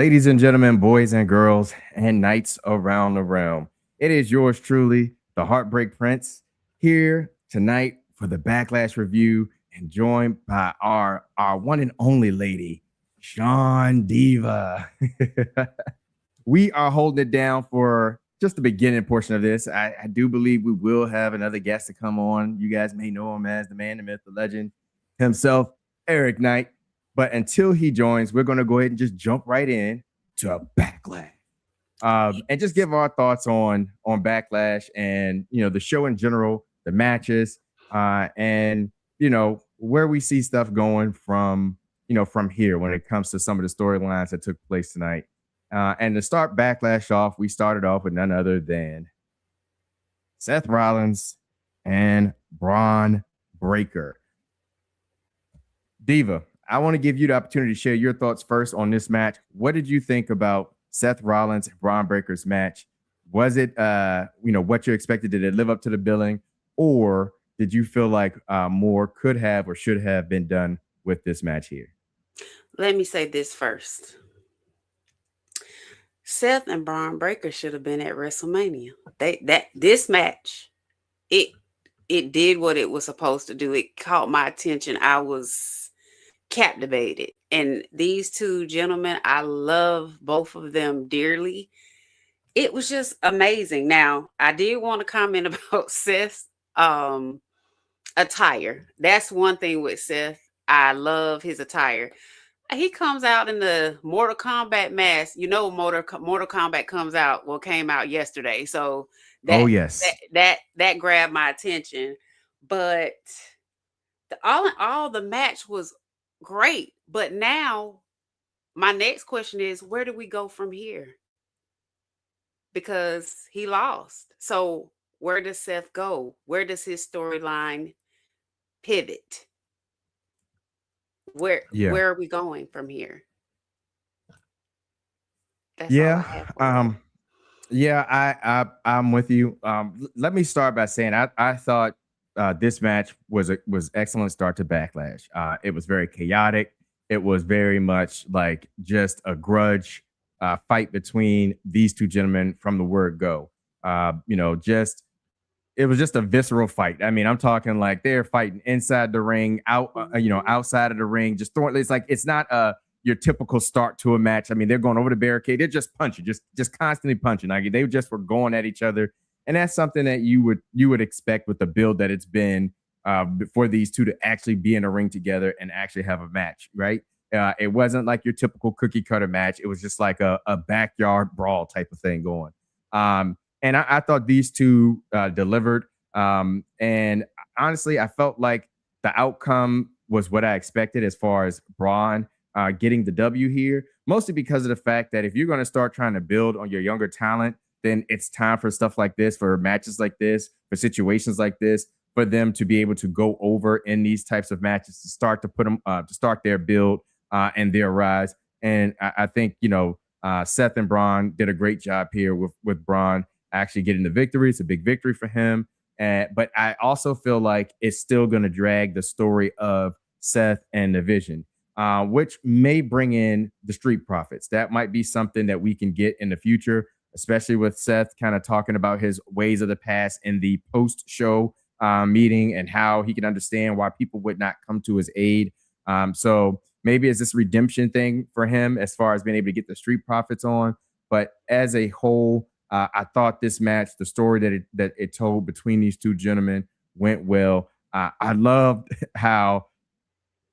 Ladies and gentlemen, boys and girls, and knights around the realm, it is yours truly, the Heartbreak Prince, here tonight for the Backlash review, and joined by our one and only lady, Sean Diva. We are holding it down for just the beginning portion of this. I do believe we will have another guest to come on. You guys may know him as the man, the myth, the legend himself, Eric Knight. But until he joins, we're going to go ahead and just jump right in to a Backlash. And just give our thoughts on Backlash and the show in general, the matches, and where we see stuff going from here when it comes to some of the storylines that took place tonight. And to start Backlash off, we started off with none other than Seth Rollins and Braun Breaker. Diva, I want to give you the opportunity to share your thoughts first on this match. What did you think about Seth Rollins and Braun Breaker's match? Was it, what you expected? Did it live up to the billing, or did you feel like more could have or should have been done with this match here? Let me say this first. Seth and Braun Breaker should have been at WrestleMania. This match, it did what it was supposed to do. It caught my attention. I was captivated. And these two gentlemen, I love both of them dearly. It was just amazing. Now, I did want to comment about Seth's attire. That's one thing with Seth. I love his attire. He comes out in the Mortal Kombat mask. Mortal Kombat came out yesterday. So that grabbed my attention. But all in all, the match was great. But now my next question is, where do we go from here? Because he lost. So where does Seth go? Where does his storyline pivot? Where are we going from here? That's I'm with you. Let me start by saying I thought this match was excellent start to Backlash. It was very chaotic. It was very much like just a grudge fight between these two gentlemen from the word go. It was just a visceral fight. I mean, I'm talking like they're fighting inside the ring, outside of the ring, just throwing. It's like it's not your typical start to a match. I mean, they're going over the barricade, they're just punching, just constantly punching. Like they just were going at each other, and that's something that you would expect with the build that it's been for these two to actually be in a ring together and actually have a match, right? It wasn't like your typical cookie cutter match. It was just like a backyard brawl type of thing going. And I thought these two delivered. And honestly, I felt like the outcome was what I expected as far as Braun getting the W here, mostly because of the fact that if you're going to start trying to build on your younger talent, then it's time for stuff like this, for matches like this, for situations like this, for them to be able to go over in these types of matches, to start to put them, to start their build and their rise. And I think, Seth and Braun did a great job here with Braun actually getting the victory. It's a big victory for him. But I also feel like it's still going to drag the story of Seth and the Vision, which may bring in the Street Profits. That might be something that we can get in the future, especially with Seth kind of talking about his ways of the past in the post-show meeting and how he can understand why people would not come to his aid. So maybe it's this redemption thing for him as far as being able to get the Street Profits on. But as a whole, I thought this match, the story that it told between these two gentlemen went well. I loved how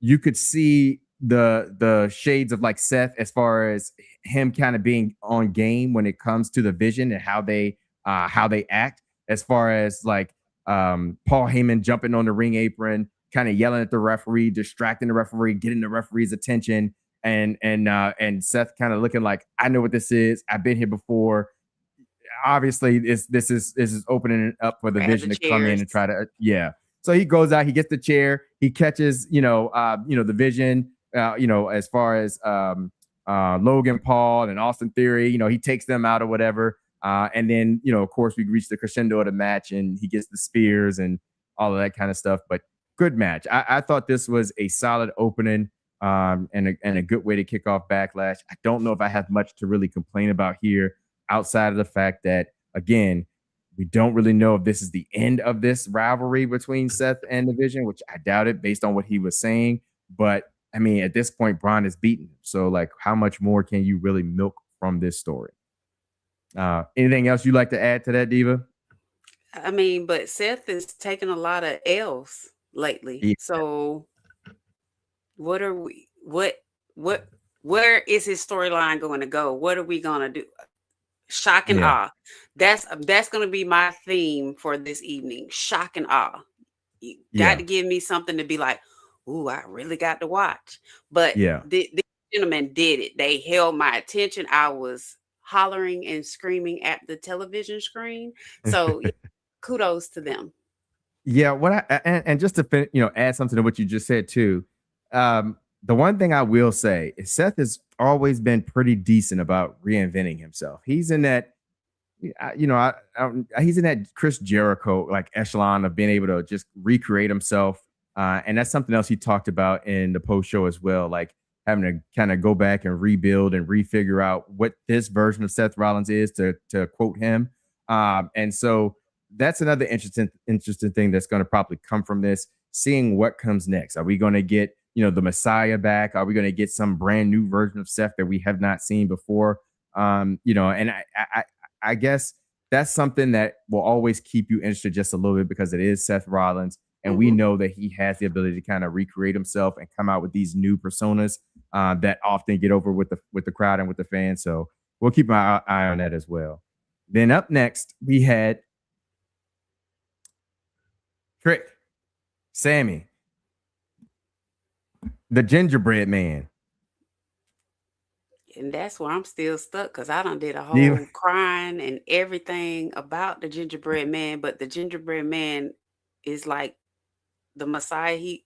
you could see the shades of like Seth as far as him kind of being on game when it comes to the Vision and how they act, as far as like Paul Heyman jumping on the ring apron, kind of yelling at the referee, distracting the referee, getting the referee's attention, and Seth kind of looking like, I know what this is. I've been here before. Obviously, this is opening it up for the Vision to come in and try to So he goes out, he gets the chair, he catches the Vision, as far as Logan Paul and Austin Theory, he takes them out or whatever, and then of course we reach the crescendo of the match and he gets the spears and all of that kind of stuff. But good match. I thought this was a solid opening. and a good way to kick off Backlash. I don't know if I have much to really complain about here outside of the fact that, again, we don't really know if this is the end of this rivalry between Seth and the Vision, which I doubt it based on what he was saying. But I mean, at this point, Braun is beaten him. So, like, how much more can you really milk from this story? Anything else you'd like to add to that, Diva? I mean, but Seth is taking a lot of L's lately. Yeah. So what are we what where is his storyline going to go? What are we going to do? Shock and Yeah. awe. That's going to be my theme for this evening. Shock and awe. You got Yeah. to give me something to be like, "Ooh, I really got to watch." But Yeah. the gentlemen did it. They held my attention. I was hollering and screaming at the television screen. So kudos to them. Yeah, and just to add something to what you just said too. The one thing I will say is Seth has always been pretty decent about reinventing himself. He's in that, he's in that Chris Jericho like echelon of being able to just recreate himself, and that's something else he talked about in the post show as well, like having to kind of go back and rebuild and refigure out what this version of Seth Rollins is, to quote him, and so that's another interesting thing that's going to probably come from this, seeing what comes next. Are we going to get, the Messiah back? Are we going to get some brand new version of Seth that we have not seen before? And I guess that's something that will always keep you interested just a little bit because it is Seth Rollins. And we know that he has the ability to kind of recreate himself and come out with these new personas that often get over with the crowd and with the fans. So we'll keep our eye on that as well. Then up next, we had Trick, Sammy, the gingerbread man. And that's where I'm still stuck because I done did a whole crying and everything about the gingerbread man, but the gingerbread man is like the Messiah. He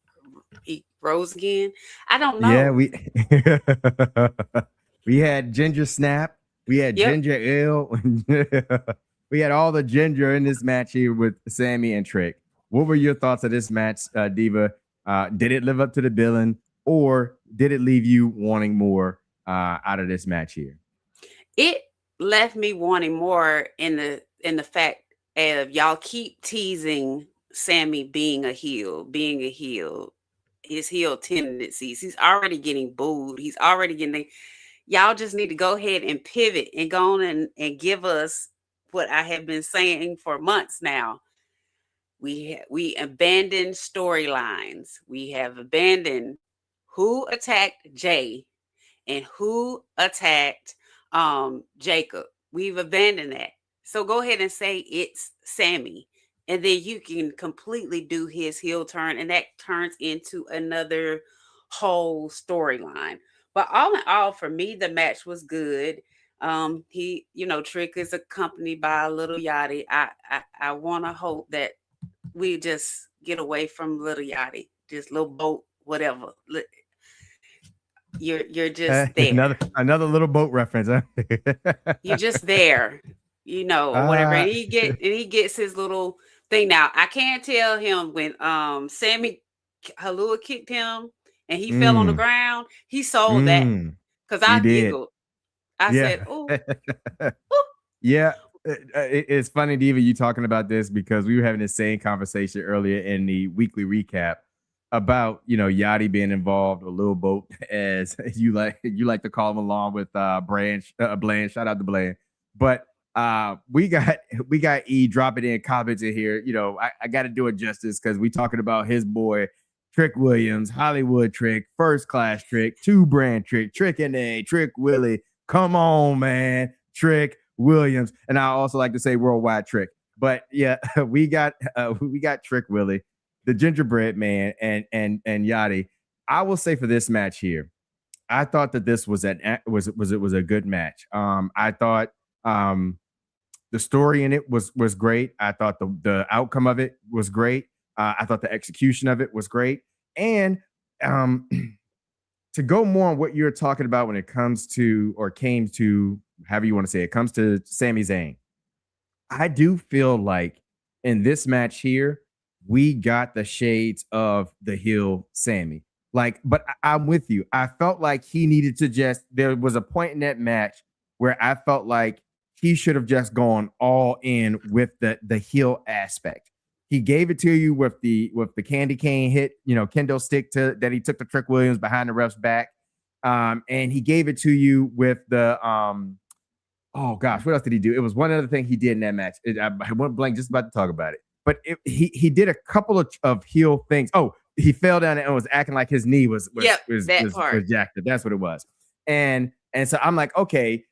rose again. I don't Yeah, know. we had Ginger Snap, we had Yep. Ginger Ale, we had all the ginger in this match here with Sammy and Trick. What were your thoughts of this match, Diva? Did it live up to the billing, or did it leave you wanting more out of this match here? It left me wanting more in the fact of y'all keep teasing Sammy being a heel, his heel tendencies. He's already getting booed. He's already getting. Y'all just need to go ahead and pivot and go on and give us what I have been saying for months now. We abandoned storylines. We have abandoned who attacked Jay and who attacked Jacob. We've abandoned that. So go ahead and say it's Sammy. And then you can completely do his heel turn, and that turns into another whole storyline. But all in all, for me, the match was good. He, Trick is accompanied by a little Yachty. I want to hope that we just get away from little Yachty, just little boat, whatever. You're just there. Another little boat reference. Huh? You're just there, whatever. And he gets his little thing. Now I can't tell him when Sammy Halua kicked him and he fell on the ground. He sold that because I giggled. I said, "Oh, yeah." It's funny, Diva, you talking about this because we were having the same conversation earlier in the weekly recap about Yachty being involved, a little boat, as you like to call him, along with Bland. Shout out to Bland. But we got E dropping in comments in here. I got to do it justice because we talking about his boy Trick Williams, Hollywood Trick, First Class Trick, Two Brand Trick, Trick and A, Trick Willie. Come on, man, Trick Williams. And I also like to say Worldwide Trick. But yeah, we got Trick Willie, the gingerbread man, and Yachty. I will say for this match here, I thought that this was a good match. I thought the story in it was great. I thought the outcome of it was great. I thought the execution of it was great. And to go more on what you're talking about when it comes to, or came to, however you want to say it, comes to Sami Zayn, I do feel like in this match here, we got the shades of the heel Sammy. Like, but I'm with you. I felt like he needed to just. There was a point in that match where I felt like he should have just gone all in with the heel aspect. He gave it to you with the candy cane hit, kendo stick to that he took the Trick Williams behind the ref's back. And he gave it to you with the oh gosh, what else did he do? It was one other thing he did in that match. I went blank just about to talk about it. But he did a couple of heel things. Oh, he fell down and was acting like his knee was that part. was jacked up. That's what it was. And so I'm like, okay,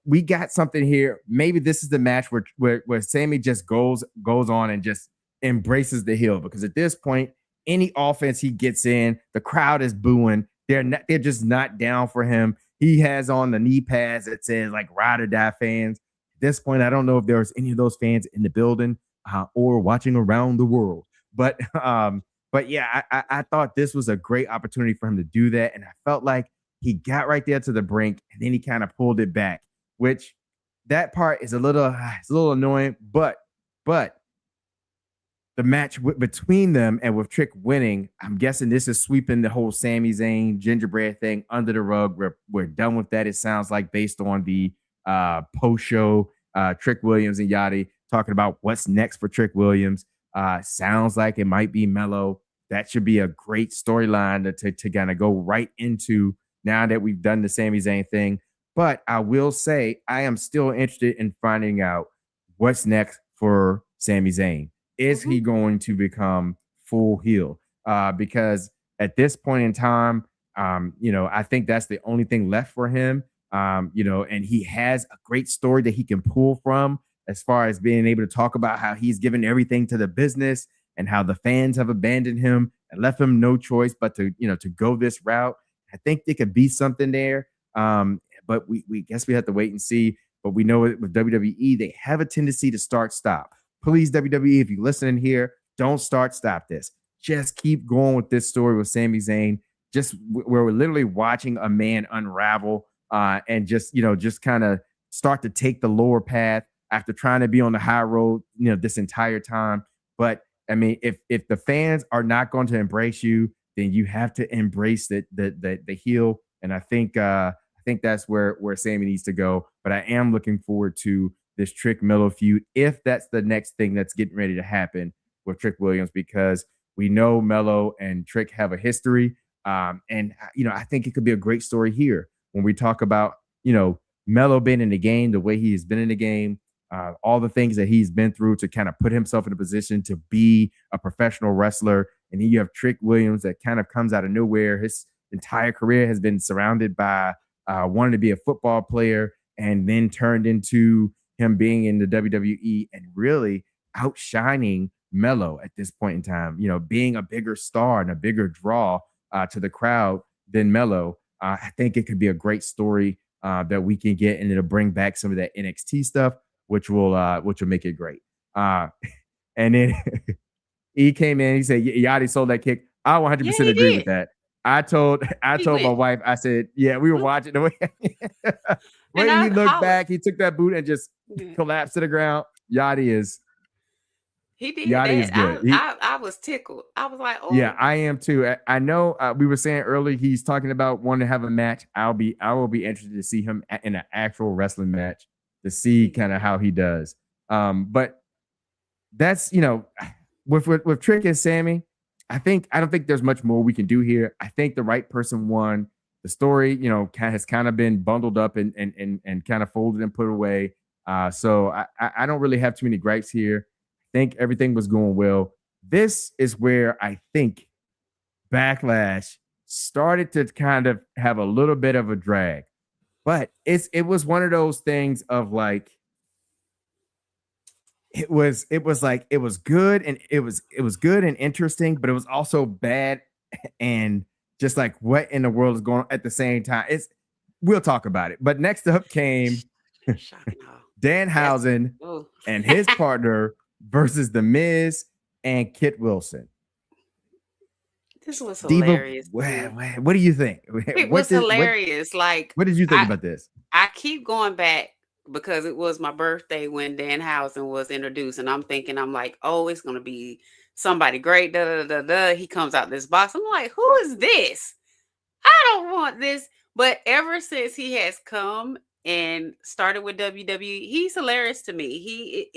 we got something here. Maybe this is the match where Sammy just goes on and just embraces the heel, because at this point, any offense he gets in, the crowd is booing. They're just not down for him. He has on the knee pads that says like ride or die fans. At this point, I don't know if there's any of those fans in the building or watching around the world. But yeah, I thought this was a great opportunity for him to do that. And I felt like he got right there to the brink and then he kind of pulled it back, which that part is a little annoying, but the match between them and with Trick winning, I'm guessing this is sweeping the whole Sami Zayn gingerbread thing under the rug. We're done with that. It sounds like, based on the post show, Trick Williams and Yachty talking about what's next for Trick Williams. Sounds like it might be Mello. That should be a great storyline to kind of go right into now that we've done the Sami Zayn thing. But I will say I am still interested in finding out what's next for Sami Zayn. Is he going to become full heel? Because at this point in time, I think that's the only thing left for him. And he has a great story that he can pull from, as far as being able to talk about how he's given everything to the business and how the fans have abandoned him and left him no choice but to go this route. I think there could be something there. But we guess we have to wait and see. But we know with WWE, they have a tendency to start-stop. Please, WWE, if you're listening here, don't start-stop this. Just keep going with this story with Sami Zayn. Just where we're literally watching a man unravel and just kind of start to take the lower path after trying to be on the high road, this entire time. But I mean, if the fans are not going to embrace you, then you have to embrace the heel. And I think that's where Sammy needs to go. But I am looking forward to this Trick Mello feud, if that's the next thing that's getting ready to happen with Trick Williams, because we know Mello and Trick have a history. And I think it could be a great story here when we talk about, Mello being in the game, the way he has been in the game, all the things that he's been through to kind of put himself in a position to be a professional wrestler. And then you have Trick Williams that kind of comes out of nowhere. His entire career has been surrounded by wanting to be a football player, and then turned into him being in the WWE and really outshining Mello at this point in time, being a bigger star and a bigger draw to the crowd than Mello. I think it could be a great story that we can get, and it'll bring back some of that NXT stuff, which will make it great. And then he came in, he said, Yachty sold that kick. I 100% agree with that. I told my wife, I said, yeah, we were watching the way when he looked back, he took that boot and just collapsed to the ground. Yachty is good. I was tickled. I was like, oh yeah, I am too. I know we were saying earlier he's talking about wanting to have a match. I will be interested to see him in an actual wrestling match to see kind of how he does. But that's with Trick and Sammy, I don't think there's much more we can do here. I think the right person won. The story, has kind of been bundled up and kind of folded and put away. So I don't really have too many gripes here. I think everything was going well. This is where I think Backlash started to kind of have a little bit of a drag, but it was one of those things of like, it was good and it was good and interesting, but it was also bad and just like, what in the world is going on at the same time? We'll talk about it. But next up came Danhausen and his partner versus The Miz and Kit Wilson. This was hilarious. What do you think? It was hilarious. What did you think about this? I keep going back because it was my birthday when Danhausen was introduced, and I'm like, oh, it's gonna be somebody great. Da da da da. He comes out this box. I'm like, who is this? I don't want this. But ever since he has come and started with WWE, he's hilarious to me.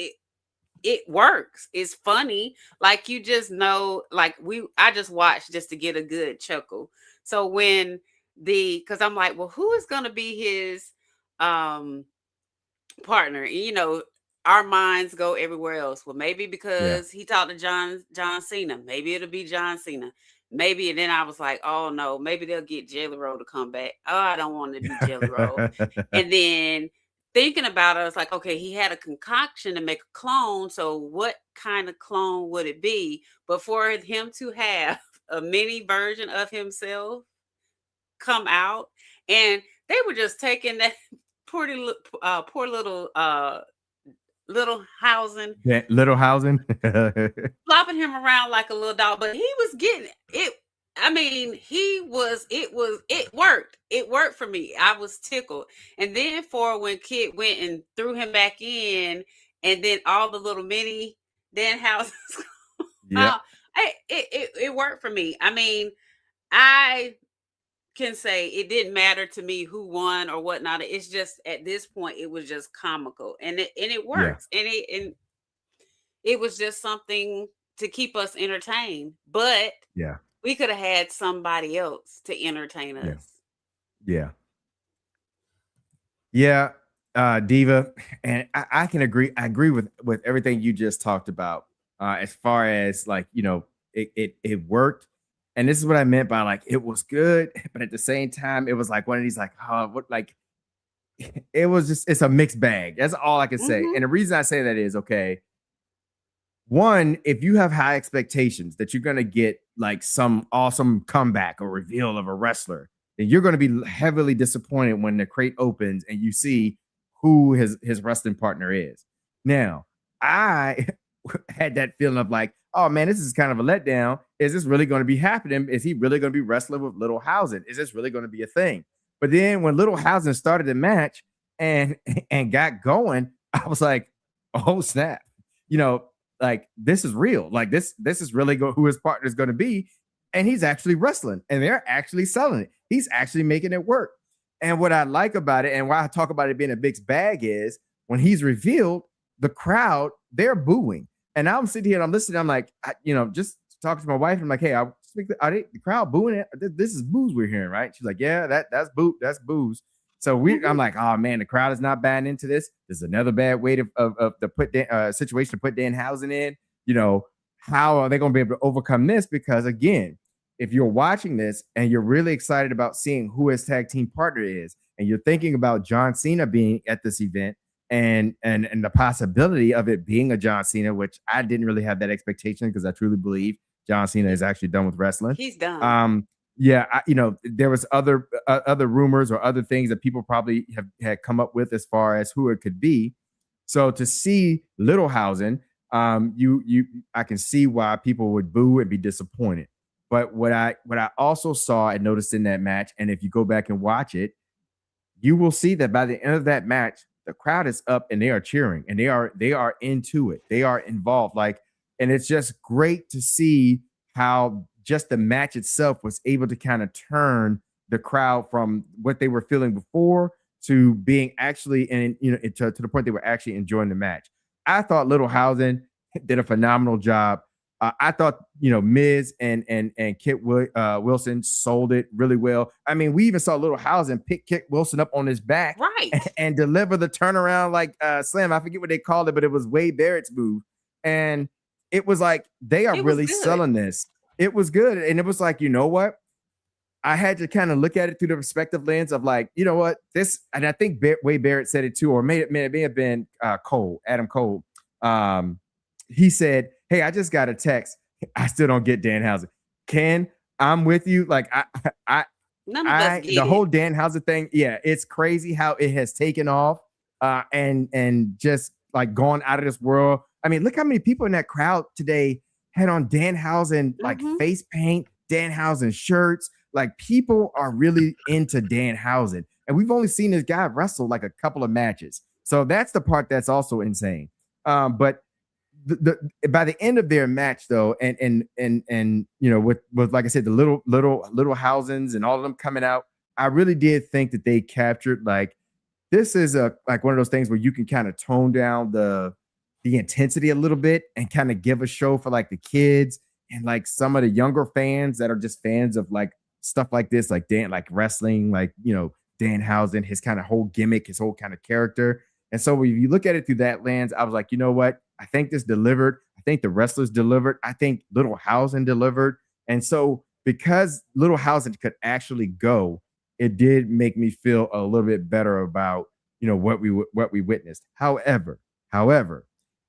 It works. It's funny. Like you just know, like I just watched just to get a good chuckle. So when because I'm like, well, who is gonna be his um partner? And, our minds go everywhere else. Well, maybe Yeah. because he talked to John Cena. Maybe it'll be John Cena. Maybe, and then I was like, oh no, maybe they'll get Jelly Roll to come back. Oh, I don't want it to be Jelly Roll. And then thinking about it, I was like, okay, he had a concoction to make a clone. So what kind of clone would it be? But for him to have a mini version of himself come out, and they were just taking that poor little housing, Yeah, little housing. flopping him around like a little dog, but he was getting it. I mean, it worked. It worked for me. I was tickled. And then for when Kid went and threw him back in, and then all the little mini Dan houses, Yeah. it worked for me. I mean, I can say it didn't matter to me who won or whatnot. It's just at this point it was just comical, and it Yeah. works, and it was just something to keep us entertained. But Yeah. we could have had somebody else to entertain Yeah. us. Yeah. Yeah. Diva. And I can agree. I agree with everything you just talked about. As far as like, it worked. And this is what I meant by like it was good, but at the same time, it was like one of these like, oh, what like it was just it's a mixed bag. That's all I can say. Mm-hmm. And the reason I say that is okay. One, if you have high expectations that you're gonna get like some awesome comeback or reveal of a wrestler, then you're gonna be heavily disappointed when the crate opens and you see who his wrestling partner is. Now, I had that feeling of like, oh man, this is kind of a letdown. Is this really going to be happening? Is he really going to be wrestling with Little Housen? Is this really going to be a thing? But then when Little Housen started the match and got going, I was like, oh snap. You know, like this is real. Like this is really who his partner is going to be. And he's actually wrestling and they're actually selling it. He's actually making it work. And what I like about it and why I talk about it being a mixed bag is when he's revealed, the crowd, they're booing. And I'm sitting here and I'm listening. I'm like, just talking to my wife. I'm like, hey, are the crowd booing it? This is booze we're hearing, right? She's like, yeah, that's booze. So I'm like, oh man, the crowd is not buying into this. This is another bad way to put situation to put Danhausen in. How are they going to be able to overcome this? Because again, if you're watching this and you're really excited about seeing who his tag team partner is, and you're thinking about John Cena being at this event, and the possibility of it being a John Cena, which I didn't really have that expectation because I truly believe John Cena is actually done with wrestling. He's done. There was other rumors or other things that people probably had come up with as far as who it could be. So to see Littlehausen, I can see why people would boo and be disappointed. But what I also saw and noticed in that match, and if you go back and watch it, you will see that by the end of that match, the crowd is up and they are cheering and they are into it. They are involved. And it's just great to see how just the match itself was able to kind of turn the crowd from what they were feeling before to being actually to the point they were actually enjoying the match. I thought Littlehausen did a phenomenal job. I thought, Miz and Kit Wilson sold it really well. I mean, we even saw Littlehausen pick Kit Wilson up on his back right and deliver the turnaround like slam. I forget what they called it, but it was Wade Barrett's move. And it was like, they are really selling this. It was good. And it was like, you know what? I had to kind of look at it through the perspective lens of like, you know what? This, and I think Wade Barrett said it too, or it may have been Adam Cole. He said, hey, I just got a text. I still don't get Danhausen. Ken, I'm with you. Like the whole Danhausen thing. Yeah, it's crazy how it has taken off and just like gone out of this world. I mean, look how many people in that crowd today had on Danhausen like face paint, Danhausen shirts. Like people are really into Danhausen, and we've only seen this guy wrestle like a couple of matches. So that's the part that's also insane. But by the end of their match though, and with like I said, the little Housens and all of them coming out, I really did think that they captured like this is a like one of those things where you can kind of tone down the intensity a little bit and kind of give a show for like the kids and like some of the younger fans that are just fans of like stuff like this, like like wrestling, like Danhausen, his kind of whole gimmick, his whole kind of character. And so when you look at it through that lens, I was like, you know what? I think this delivered. I think the wrestlers delivered. I think Little Hausen delivered. And so because Little Hausen could actually go, it did make me feel a little bit better about what we witnessed. However,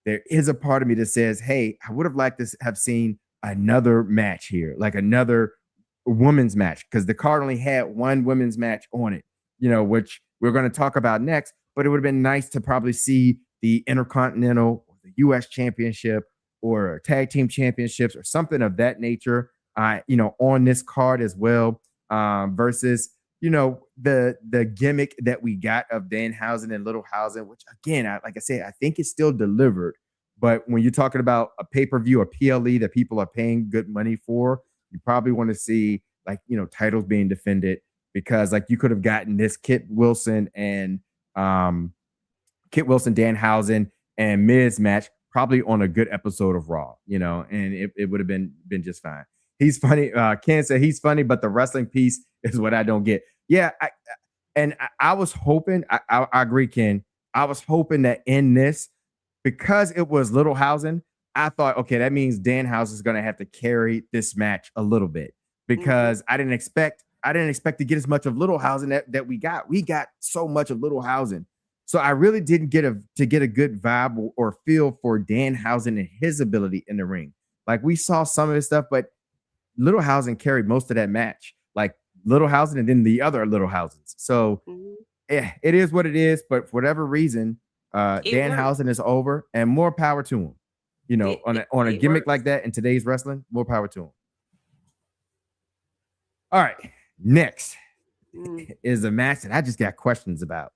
there is a part of me that says, hey, I would have liked to have seen another match here, like another women's match, because the card only had one women's match on it, which we're going to talk about next. But it would have been nice to probably see the Intercontinental or the US Championship or tag team championships or something of that nature, on this card as well, versus the gimmick that we got of Danhausen and Little Hausen, which again, like I said, I think it's still delivered. But when you're talking about a pay-per-view or PLE that people are paying good money for, you probably want to see like titles being defended, because like you could have gotten this Kit Wilson, Danhausen, and Miz match probably on a good episode of Raw, and it would have been just fine. He's funny. Ken said he's funny, but the wrestling piece is what I don't get. Yeah, I was hoping. I agree, Ken. I was hoping that in this, because it was Little Hausen, I thought, okay, that means Danhausen is going to have to carry this match a little bit, because I didn't expect to get as much of Little Hausen that we got. We got so much of Little Hausen. So I really didn't get a good vibe or feel for Danhausen and his ability in the ring. Like we saw some of his stuff, but Little Hausen carried most of that match. Like Little Hausen and then the other Little Hausens. So yeah, it is what it is. But for whatever reason, Danhausen is over, and more power to him. On a gimmick like that in today's wrestling, more power to him. All right, next is a match that I just got questions about.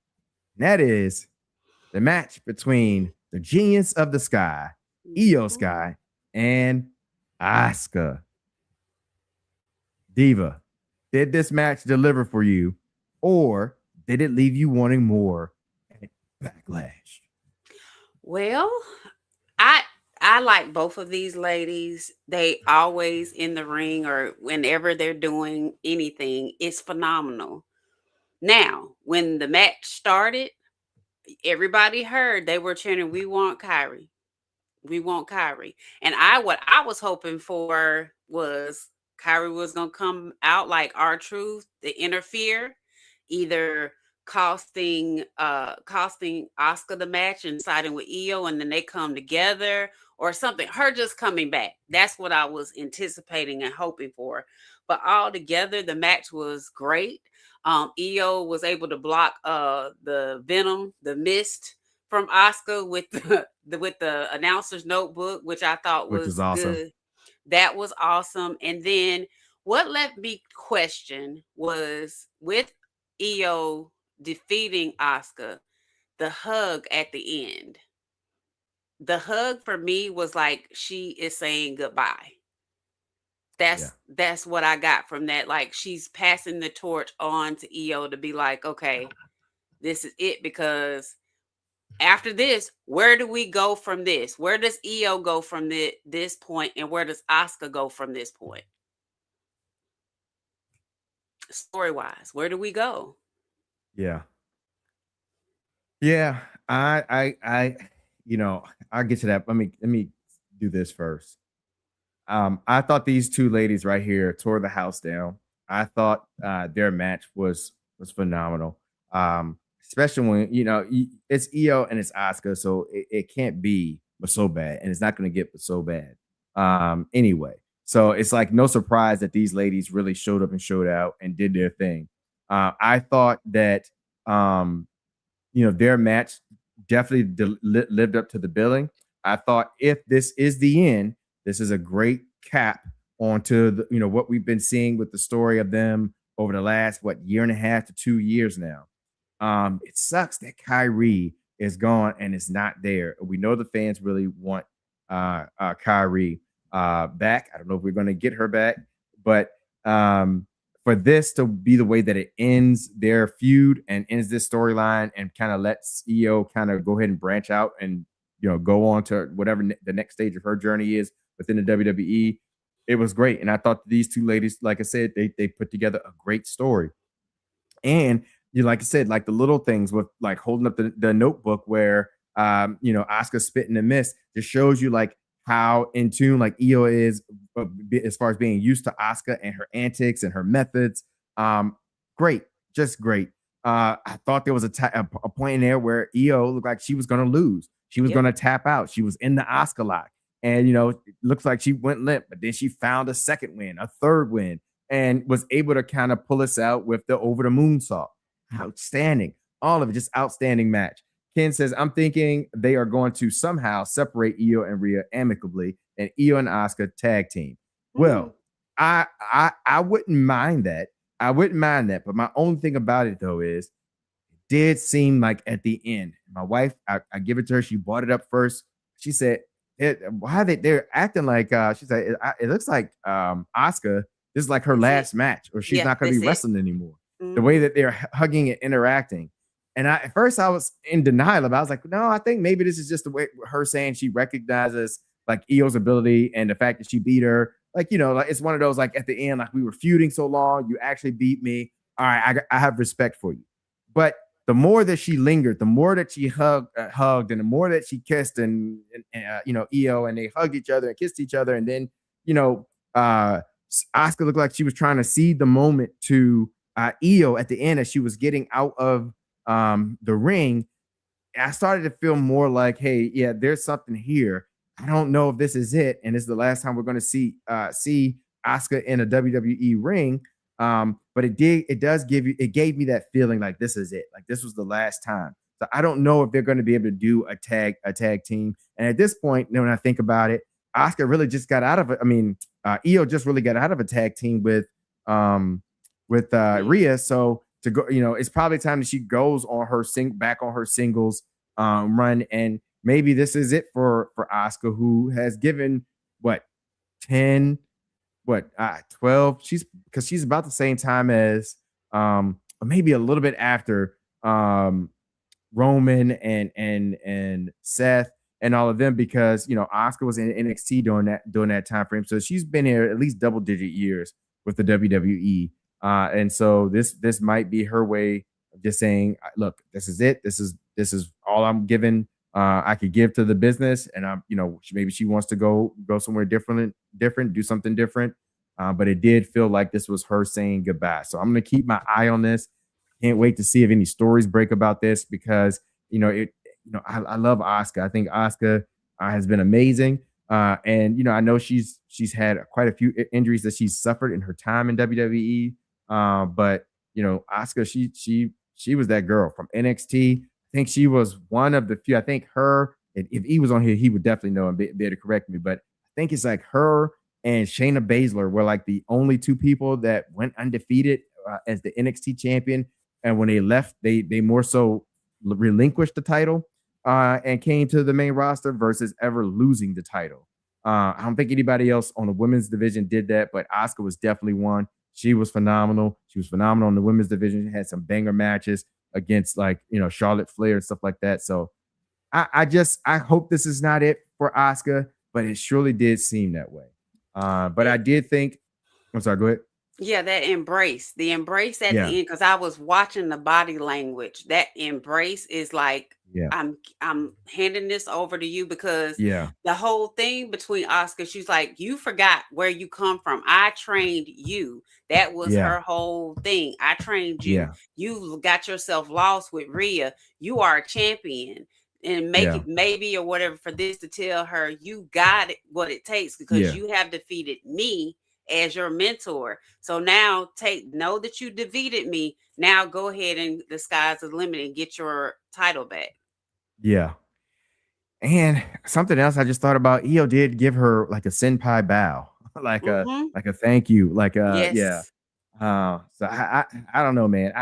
And that is the match between the Genius of the Sky, Io Sky, and Asuka. Diva, did this match deliver for you, or did it leave you wanting more at Backlash? Well, I like both of these ladies. They always in the ring or whenever they're doing anything, it's phenomenal. Now, when the match started, everybody heard they were chanting, "We want Kyrie. We want Kyrie." And what I was hoping for was Kyrie was gonna come out like R-Truth to interfere, either costing Asuka the match and siding with Io, and then they come together or something. Her just coming back. That's what I was anticipating and hoping for. But all together, the match was great. Io was able to block the Venom, the Mist from Asuka with the announcer's notebook, which I thought was awesome. good. That was awesome. And then what left me question was with Io defeating Asuka, the hug at the end. The hug for me was like she is saying goodbye. That's what I got from that. Like she's passing the torch on to Io to be like, okay, this is it, because after this, where do we go from this? Where does Io go from this point, and where does Asuka go from this point? Story-wise, where do we go? Yeah. I'll get to that. Let me do this first. I thought these two ladies right here tore the house down. I thought their match was phenomenal. Especially when it's Io and it's Asuka, so it can't be but so bad, and it's not going to get but so bad. Anyway, so it's like no surprise that these ladies really showed up and showed out and did their thing. I thought that their match definitely lived up to the billing. I thought if this is the end, this is a great cap onto what we've been seeing with the story of them over the last year and a half to 2 years now. It sucks that Kyrie is gone and it's not there. We know the fans really want Kyrie back. I don't know if we're going to get her back, but for this to be the way that it ends their feud and ends this storyline and kind of lets EO kind of go ahead and branch out and go on to whatever the next stage of her journey is within the WWE. It was great, and I thought these two ladies, like I said, they put together a great story. And like I said, like the little things with like holding up the notebook where Asuka spitting the mist just shows you like how in tune like Io is as far as being used to Asuka and her antics and her methods. Great, just great. I thought there was a point in there where Io looked like she was going to lose. She was going to tap out. She was in the Asuka lock. And, it looks like she went limp, but then she found a second win, a third win, and was able to kind of pull us out with the over the moonsault. Outstanding. All of it, just outstanding match. Ken says, I'm thinking they are going to somehow separate Io and Rhea amicably and Io and Asuka tag team. Well, I wouldn't mind that. I wouldn't mind that. But my only thing about it, though, is it did seem like at the end, my wife, I give it to her. She brought it up first. She said, why they're acting like, she said, it looks like Asuka, this is like her last match, or she's not going to be wrestling anymore. The way that they're hugging and interacting. And at first I was in denial about it. I was like, no, I think maybe this is just the way her saying she recognizes like Io's ability and the fact that she beat her. Like, like it's one of those, like at the end, like we were feuding so long, you actually beat me. All right, I have respect for you. But the more that she lingered, the more that she hugged, and the more that she kissed and Io, and they hugged each other and kissed each other. And then, Asuka looked like she was trying to cede the moment to Io at the end as she was getting out of the ring. I started to feel more like, hey, yeah, there's something here. I don't know if this is it, and this is the last time we're going to see Asuka in a WWE ring. But it gave me that feeling like this is it, like this was the last time. So I don't know if they're going to be able to do a tag team. And at this point, when I think about it, Asuka really just got out of it. I mean, Io just really got out of a tag team with Rhea. So to go, it's probably time that she goes on her back on her singles run, and maybe this is it for Asuka, who has given 10, 12. She's about the same time as or maybe a little bit after Roman and Seth and all of them, because Asuka was in NXT during that time frame, so she's been here at least double-digit years with the WWE. And so this might be her way of just saying, look, this is it. This is all I'm giving. I could give to the business, and maybe she wants to go somewhere different, do something different. But it did feel like this was her saying goodbye. So I'm going to keep my eye on this. Can't wait to see if any stories break about this, because I love Asuka. I think Asuka has been amazing. And I know she's had quite a few injuries that she's suffered in her time in WWE. But Asuka, she was that girl from NXT. I think she was one of the few. I think her, if he was on here, he would definitely know and be able to correct me. But I think it's like her and Shayna Baszler were like the only two people that went undefeated as the NXT champion. And when they left, they more so relinquished the title and came to the main roster versus ever losing the title. I don't think anybody else on the women's division did that, but Asuka was definitely one. She was phenomenal. She was phenomenal in the women's division. She had some banger matches against Charlotte Flair and stuff like that. So I hope this is not it for Asuka, but it surely did seem that way. But I did think, I'm sorry, go ahead. Yeah, the embrace at the end, because I was watching the body language. That embrace is like, I'm handing this over to you, because the whole thing between Asuka, she's like, you forgot where you come from. I trained you. That was her whole thing. I trained you. You got yourself lost with Rhea. You are a champion. And make it maybe or whatever for this to tell her you got what it takes, because you have defeated me as your mentor. So now know that you defeated me. Now go ahead and the sky's the limit and get your title back. Yeah. And something else I just thought about, Io did give her like a senpai bow, like a thank you, like so I don't know, man.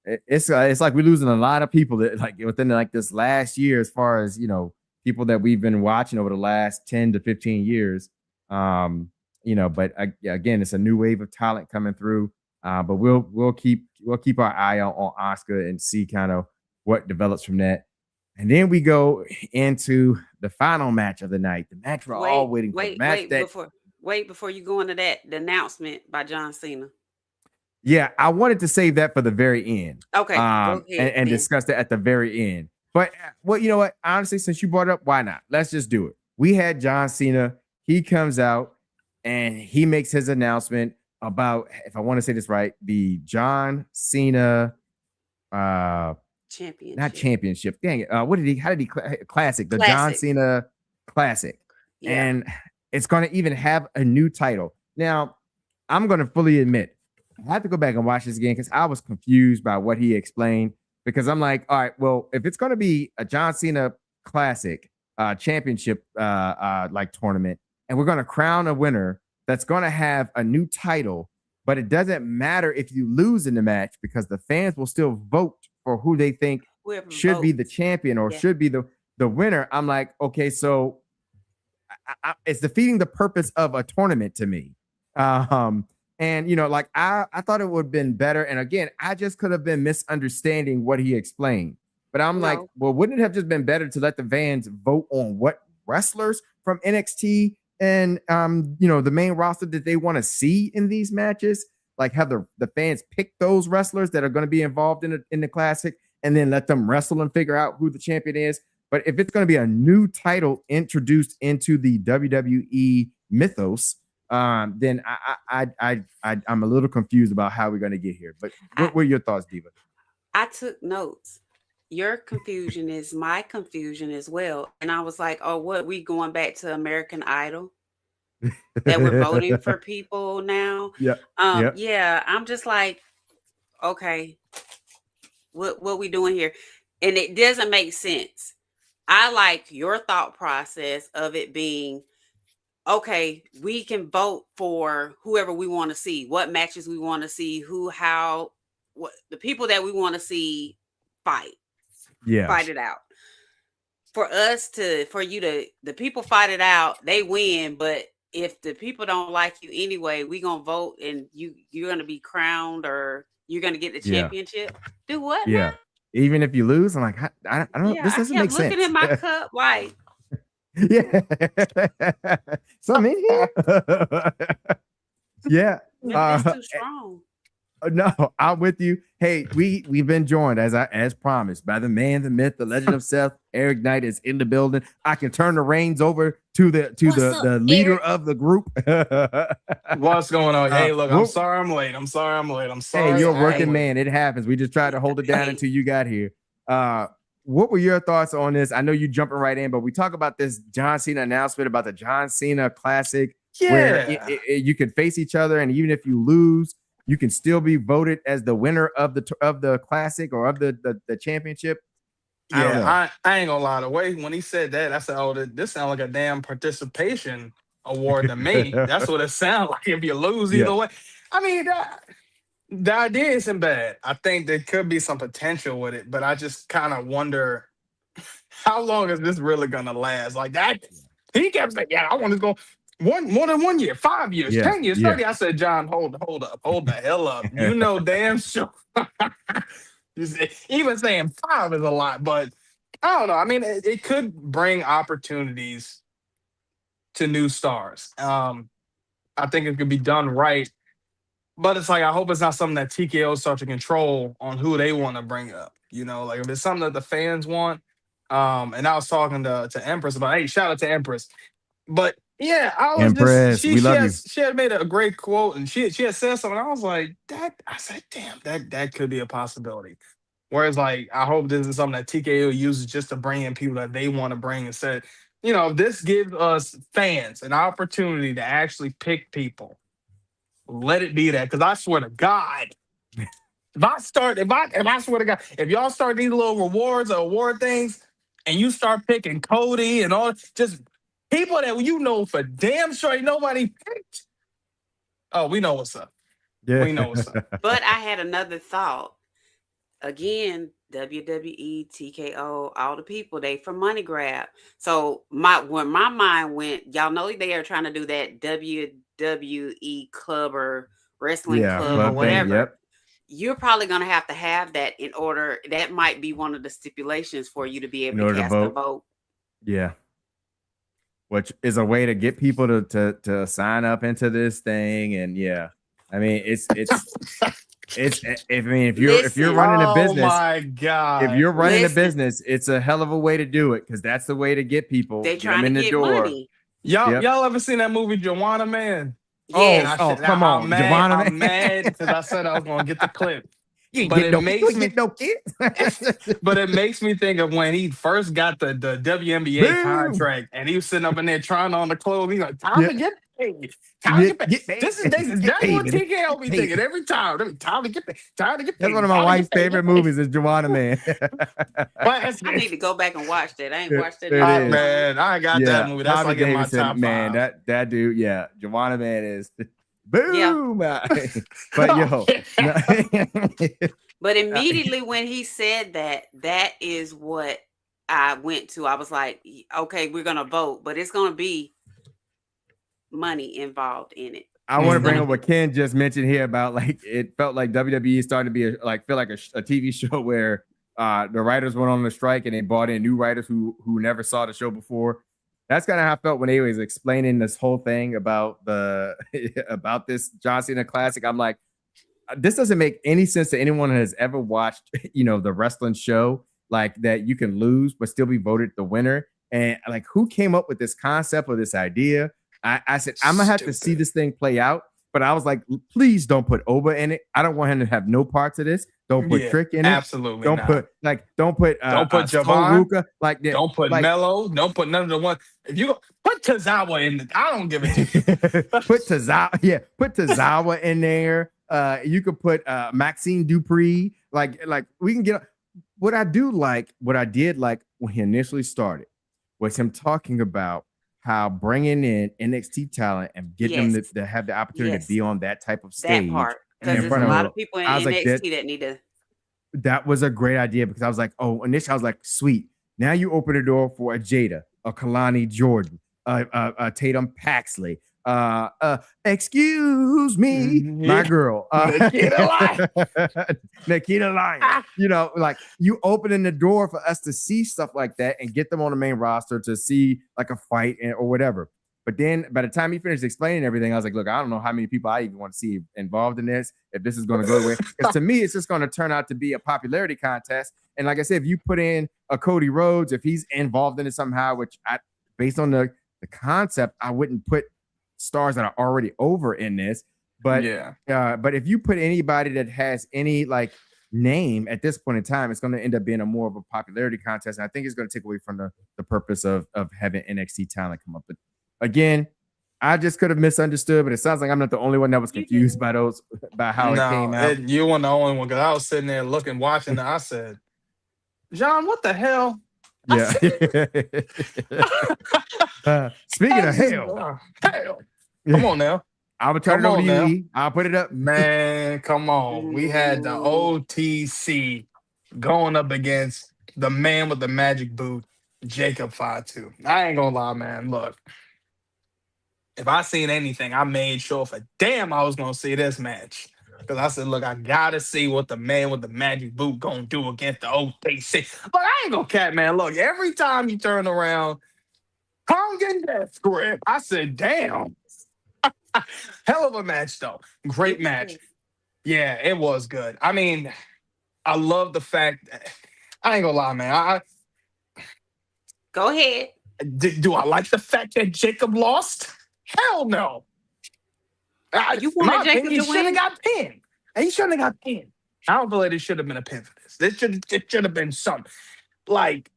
It's like we're losing a lot of people that like within like this last year, as far as people that we've been watching over the last 10 to 15 years. But again, it's a new wave of talent coming through. But we'll keep our eye out on Oscar and see kind of what develops from that. And then we go into the final match of the night, the match we're all waiting for. Before you go into that, the announcement by John Cena. Yeah, I wanted to save that for the very end. Okay, go ahead, and discuss that at the very end. But well, you know what? Honestly, since you brought it up, why not? Let's just do it. We had John Cena. He comes out and he makes his announcement about, if I want to say this right, the John Cena championship. Not championship. Dang it. How did he classic? The Classic. John Cena Classic. Yeah. And it's going to even have a new title. Now, I'm going to fully admit, I have to go back and watch this again because I was confused by what he explained. Because I'm like, all right, well, if it's going to be a John Cena Classic championship like tournament, and we're going to crown a winner that's going to have a new title, but it doesn't matter if you lose in the match because the fans will still vote for who they think should be the champion or should be the winner. I'm like, okay, so it's defeating the purpose of a tournament to me. And, like I thought it would have been better. And again, I just could have been misunderstanding what he explained. But I'm like, well, wouldn't it have just been better to let the fans vote on what wrestlers from NXT and, the main roster that they want to see in these matches? Like have the fans pick those wrestlers that are going to be involved in the Classic and then let them wrestle and figure out who the champion is. But if it's going to be a new title introduced into the WWE mythos, then I'm a little confused about how we're going to get here. But what were your thoughts, Diva? I took notes. Your confusion is my confusion as well. And I was like, oh, what, we going back to American Idol? That we're voting for people now? Yeah. Yeah, I'm just like, okay, what we doing here? And it doesn't make sense. I like your thought process of it being, okay, we can vote for whoever we want to see, what matches we want to see, what the people that we want to see fight. Yeah. Fight it out. The people fight it out, they win. But if the people don't like you anyway, we gonna vote and you're gonna be crowned or you're gonna get the championship. Do what? Yeah. Now? Even if you lose, I'm like, I don't. Yeah, this doesn't make sense. Looking at my cup, like, yeah, something in here. Yeah, it's too strong. No, I'm with you. Hey, we've been joined as promised by the man, the myth, the legend of Seth. Eric Knight is in the building. I can turn the reins over to the leader of the group. What's going on? Hey, look, I'm sorry I'm late. I'm sorry. Hey, you're a working man. It happens. We just tried to hold it down until you got here. What were your thoughts on this? I know you jumping right in, but we talk about this John Cena announcement about the John Cena Classic, where you can face each other, and even if you lose, you can still be voted as the winner of the Classic or of the championship. Yeah, I ain't gonna lie. The way when he said that, I said, "Oh, this sounds like a damn participation award to me." That's what it sounds like. If you lose either way, I mean, the idea isn't bad. I think there could be some potential with it, but I just kind of wonder how long is this really gonna last? Like that, he kept saying, "Yeah, I want to go." More than 1 year, 5 years, 10 years, 30. I said, John, hold up, hold the hell up. You know damn sure. Even saying 5 is a lot, but I don't know. I mean, it could bring opportunities to new stars. I think it could be done right. But it's like, I hope it's not something that TKO starts to control on who they want to bring up. Like if it's something that the fans want. And I was talking to Empress about, hey, shout out to Empress. But yeah, I was Empress, we love you. She had made a great quote, and she had said something. I was like, I said, damn, that could be a possibility. Whereas, like, I hope this is something that TKO uses just to bring in people that they want to bring and said, this gives us fans an opportunity to actually pick people. Let it be that, because I swear to God, if I swear to God, if y'all start these little rewards or award things, and you start picking Cody and all, just people that for damn sure ain't nobody picked. Oh, we know what's up. Yeah. We know what's up. But I had another thought. again, WWE, TKO, all the people, they for money grab. So when my mind went, y'all know they are trying to do that WWE club or wrestling Yeah, club or club thing. Mhm. whatever. Yep. You're probably going to have that in order. That might be one of the stipulations for you to be able In to order to cast a vote. vote. Yeah. Which is a way to get people to sign up into this thing. And yeah, I mean, if you're Listen, running a Oh business, my if God. you're running a listen, business, it's a hell of a way to do it because that's the way to get people, they get them trying to in the get door. money. Y'all, Yep. y'all ever seen that movie Joanna Man? And Oh, Yes. come I'm on, mad. Giovanna, I'm man. mad because I said I was gonna get the clip, You but it ain't makes me, get no kids. but it makes me think of when he first got the WNBA Boom. contract, and he was sitting up in there trying on the clothes. He's like, "Time Yeah, to get paid. Time to get paid." get paid. This is that's Get exactly paid, what baby. TKO Get be paid. thinking every time. Time to get paid. Time to get That's paid. one of my Time to wife's get paid. favorite movies is Giovanna Man. But I need to go back and watch that. I ain't watched that in It so is. long. man, I got that Yeah, movie. That's Tommy like in my Davidson, top man, five. that dude, yeah, Giovanna Man is Yeah. boom. But yo, no, But immediately when he said that, that is what I went to. I was like, okay, we're going to vote, but it's going to be money involved in it. I want It's to going bring to up Mhm. be. what Ken just mentioned here about like it felt like WWE is starting to be feel like a TV show where the writers went on the strike and they brought in new writers who never saw the show before. That's kind of how I felt when they was explaining this whole thing about the about this John Cena Classic. I'm like, this doesn't make any sense to anyone who has ever watched, the wrestling show, like that you can lose but still be voted the winner. And like, who came up with this concept or this idea? I said, I'm gonna have to see Stupid. this thing play out. But I was like, please don't put Oba in it. I don't want him to have no parts of this. Don't put Yeah, Trick in it. absolutely Don't not. put Don't put Sol Javon. Ruka like that. Don't put Like Mello. Don't put none of the one. If you put Tazawa in, I don't give a damn. put Tazawa in there. You could put Maxine Dupree. Like we can get what I did like when he initially started was him talking about how bringing in NXT talent and getting them Yes. to have the opportunity to Yes. be on that type of That stage part. Because in there's a front of lot them. of people in I was like, NXT that need to. that was a great idea because I was like, oh, initially I was like, sweet. Now you open the door for a Jada, a Kalani Jordan, a Tatum Paxley. Excuse me, my Yeah, girl, Nikita Lyons. Nikita Lyons. Like you opening the door for us to see stuff like that and get them on the main roster to see like a fight or whatever. But then by the time he finished explaining everything, I was like, look, I don't know how many people I even want to see involved in this, if this is going to go away. Because to me, it's just going to turn out to be a popularity contest. And like I said, if you put in a Cody Rhodes, if he's involved in it somehow, which based on the concept, I wouldn't put stars that are already over in this. But Yeah. But if you put anybody that has any like name at this point in time, it's going to end up being a more of a popularity contest. And I think it's going to take away from the purpose of having NXT talent come up. But again, I just could have misunderstood, but it sounds like I'm not the only one that was confused by how it came No, out. you weren't the only one because I was sitting there looking, watching, and I said, John, what the hell? Yeah. Speaking of hell, hell. Come on now. I would turn it Come over on to now. you, E. I'll put it up. Man, come on. We had the OTC going up against the man with the magic boot, Jacob Fatu. I ain't gonna lie, man. Look, if I seen anything, I made sure for damn I was gonna see this match. Because I said, look, I gotta see what the man with the magic boot gonna do against the OTC. But I ain't gonna cat, man. Look, every time you turn around, Kong and Death Grip, I said, damn. Hell of a match, though. Great match. Yeah, it was good. I mean, I love the fact. I ain't gonna lie, man. Go ahead. Do I like the fact that Jacob lost? Hell no. You In my wanted Jacob opinion, he to should have win? got pinned. And he shouldn't have got pinned. I don't feel like it should have been a pin for this. It should have been something. Like,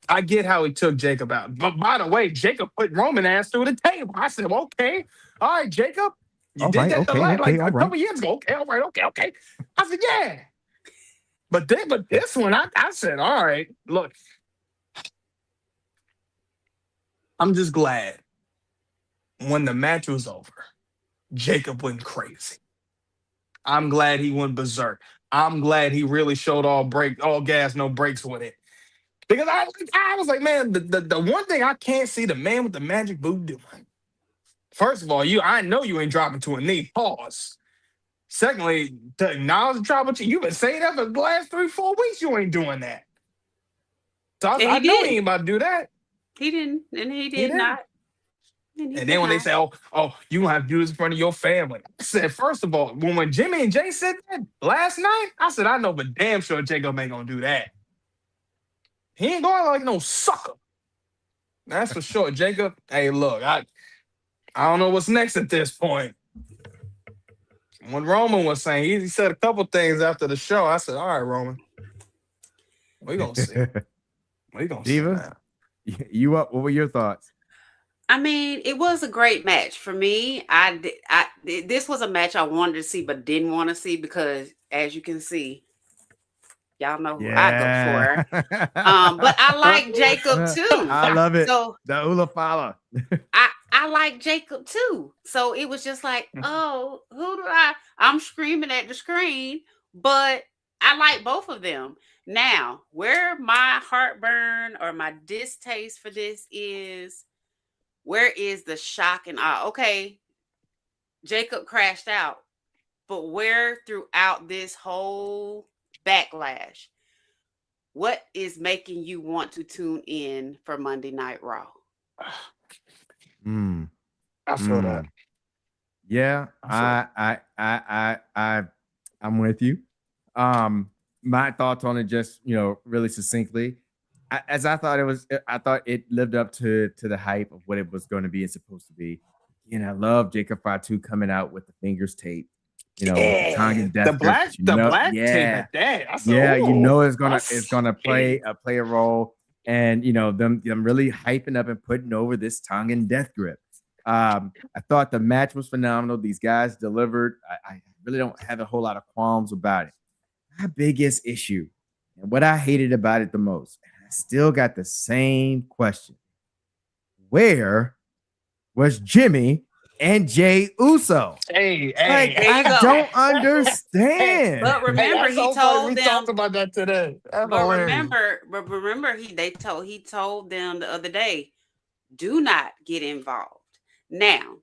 I get how he took Jacob out. But by the way, Jacob put Roman ass through the table. I said, okay. All right, Jacob. You All did right, that okay, like okay, a all right. couple years ago. Okay, all right, okay. I said, yeah. But this one, I said, all right, look. I'm just glad when the match was over, Jacob went crazy. I'm glad he went berserk. I'm glad he really showed all gas, no brakes with it. Because I was like, man, the one thing I can't see the man with the magic boot doing. First of all, I know you ain't dropping to a knee. Pause. Secondly, to acknowledge the trouble, you've been saying that for the last 3-4 weeks. You ain't doing that. So I know he ain't about to do that. He didn't, and he He did didn't. not. And then when they say, oh, you gonna have to do this in front of your family. I said, first of all, when Jimmy and Jay said that last night, I said, I know, but damn sure Jacob ain't gonna do that. He ain't going like no sucker. That's for sure. Jacob, hey, look, I don't know what's next at this point. When Roman was saying, he said a couple things after the show. I said, all right, Roman, we gonna see. We gonna see Diva, you up? What were your thoughts? I mean, it was a great match for me. This was a match I wanted to see, but didn't want to see because, as you can see, y'all know who I go for. But I like Jacob too. I love it. So the Ulafala. I like Jacob too. So it was just like, oh, who do I'm screaming at the screen, but I like both of them. Now, where my heartburn or my distaste for this is, where is the shock and awe? Okay, Jacob crashed out, but where throughout this whole backlash, what is making you want to tune in for Monday Night Raw? I feel that. Yeah, I'm with you. My thoughts on it, just really succinctly, I thought it lived up to the hype of what it was going to be and supposed to be. And I love Jacob Fatu coming out with the fingers taped, with the tongue and death. The black tape at that. I said, it's gonna play a role, and them really hyping up and putting over this tongue and death grip. I thought the match was phenomenal. These guys delivered. I really don't have a whole lot of qualms about it. My biggest issue, and what I hated about it the most, and I still got the same question: where was Jimmy and Jay Uso? I don't understand. But remember, he told them. We talked about that today. Remember, he told them the other day, do not get involved. Now,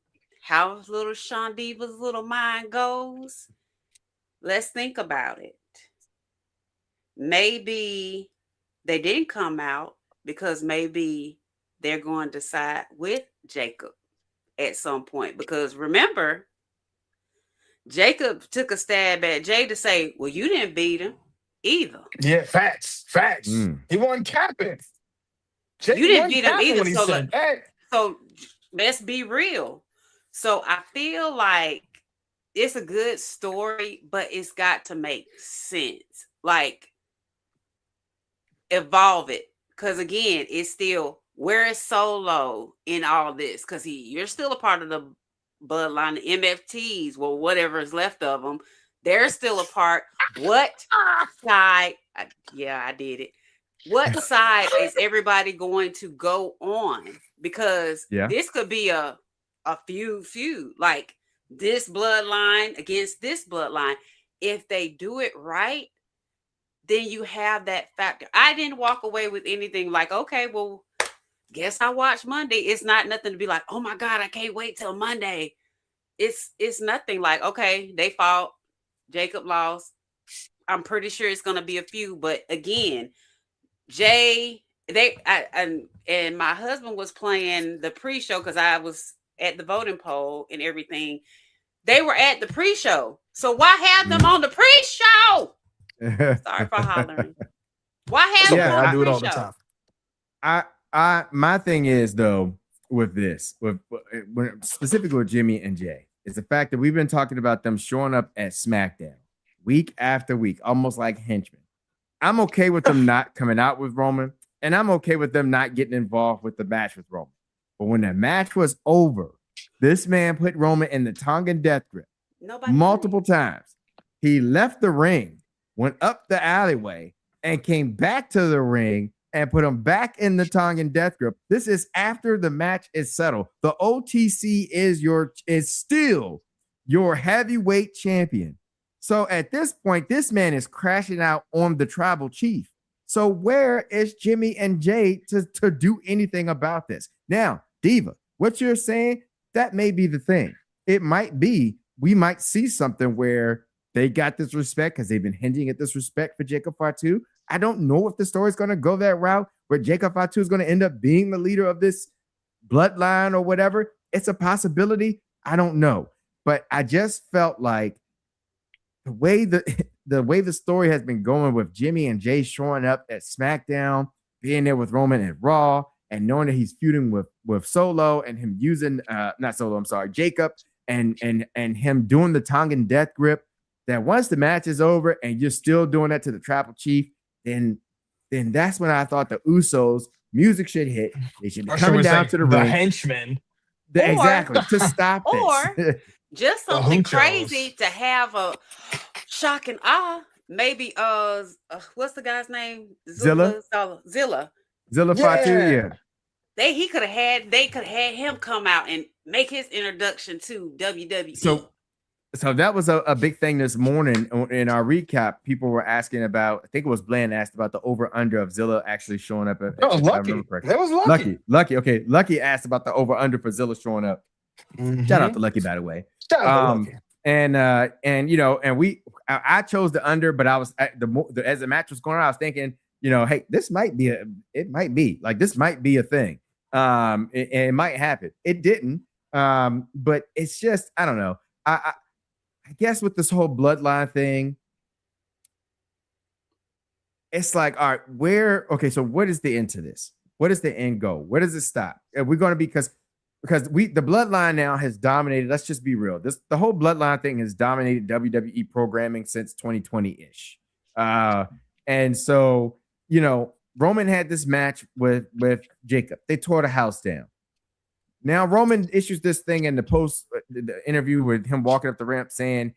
how little Sean Diva's little mind goes, let's think about it. Maybe they didn't come out because maybe they're going to side with Jacob at some point. Because remember, Jacob took a stab at Jay to say, well, you didn't beat him either. Yeah, facts. He wasn't capping. You didn't beat him either. So let's be real. So I feel like it's a good story, but it's got to make sense. Like, evolve it. Because again, it's still, where is Solo in all this? Because you're still a part of the bloodline, the MFTs, well, whatever is left of them, they're still a part. What side? I did it. What side is everybody going to go on? Because this could be a feud, like this bloodline against this bloodline. If they do it right, then you have that factor. I didn't walk away with anything like, okay, well, guess I watch Monday. It's not nothing to be like, oh my God, I can't wait till Monday. It's nothing like, okay, they fought, Jacob lost. I'm pretty sure it's gonna be a feud, but again, Jay, and my husband was playing the pre-show because I was at the voting poll and everything. They were at the pre-show, so why have them on the pre-show? Sorry for hollering. Why have them on the pre-show? I do it all the time. My thing is though with this, specifically with Jimmy and Jay, is the fact that we've been talking about them showing up at SmackDown week after week, almost like henchmen. I'm okay with them not coming out with Roman, and I'm okay with them not getting involved with the match with Roman. But when the match was over, this man put Roman in the tongue and death grip multiple times. He left the ring, went up the alleyway, and came back to the ring and put him back in the tongue and death grip. This is after the match is settled. The OTC is still your heavyweight champion. So at this point, this man is crashing out on the tribal chief. So where is Jimmy and Jay to do anything about this? Now, Diva, what you're saying, that may be the thing. It might be, we might see something where they got this respect because they've been hinting at this respect for Jacob Fatu. I don't know if the story's going to go that route where Jacob Fatu is going to end up being the leader of this bloodline or whatever. It's a possibility. I don't know. But I just felt like the way the story has been going with Jimmy and Jay showing up at SmackDown, being there with Roman at Raw, and knowing that he's feuding with Solo and him using not Solo, I'm sorry, Jacob and him doing the Tongan death grip, that once the match is over and you're still doing that to the tribal chief, then that's when I thought the Usos music should hit. They should be coming down to the ring. The henchmen. Exactly. To stop this. Or just something crazy to have a shock and awe. Maybe what's the guy's name? Zilla Fatu, yeah. They could have had him come out and make his introduction to WWE. So that was a big thing this morning in our recap. People were asking about, I think it was Bland asked about the over-under of Zilla actually showing up. That was Lucky. That was Lucky. Lucky. Okay. Lucky asked about the over-under for Zilla showing up. Mm-hmm. Shout out to Lucky, by the way. Shout out to Lucky. And you know, I chose the under, but I was as the match was going on, I was thinking, you know, hey, this might be this might be a thing. And it might happen. It didn't. But it's just, I don't know. I guess with this whole bloodline thing, it's like, all right, so what is the end to this? What is the end goal? Where does it stop? Are we going to be, because the bloodline now has dominated, let's just be real. The whole bloodline thing has dominated WWE programming since 2020-ish. And so, you know, Roman had this match with Jacob. They tore the house down. Now Roman issues this thing in the interview with him walking up the ramp saying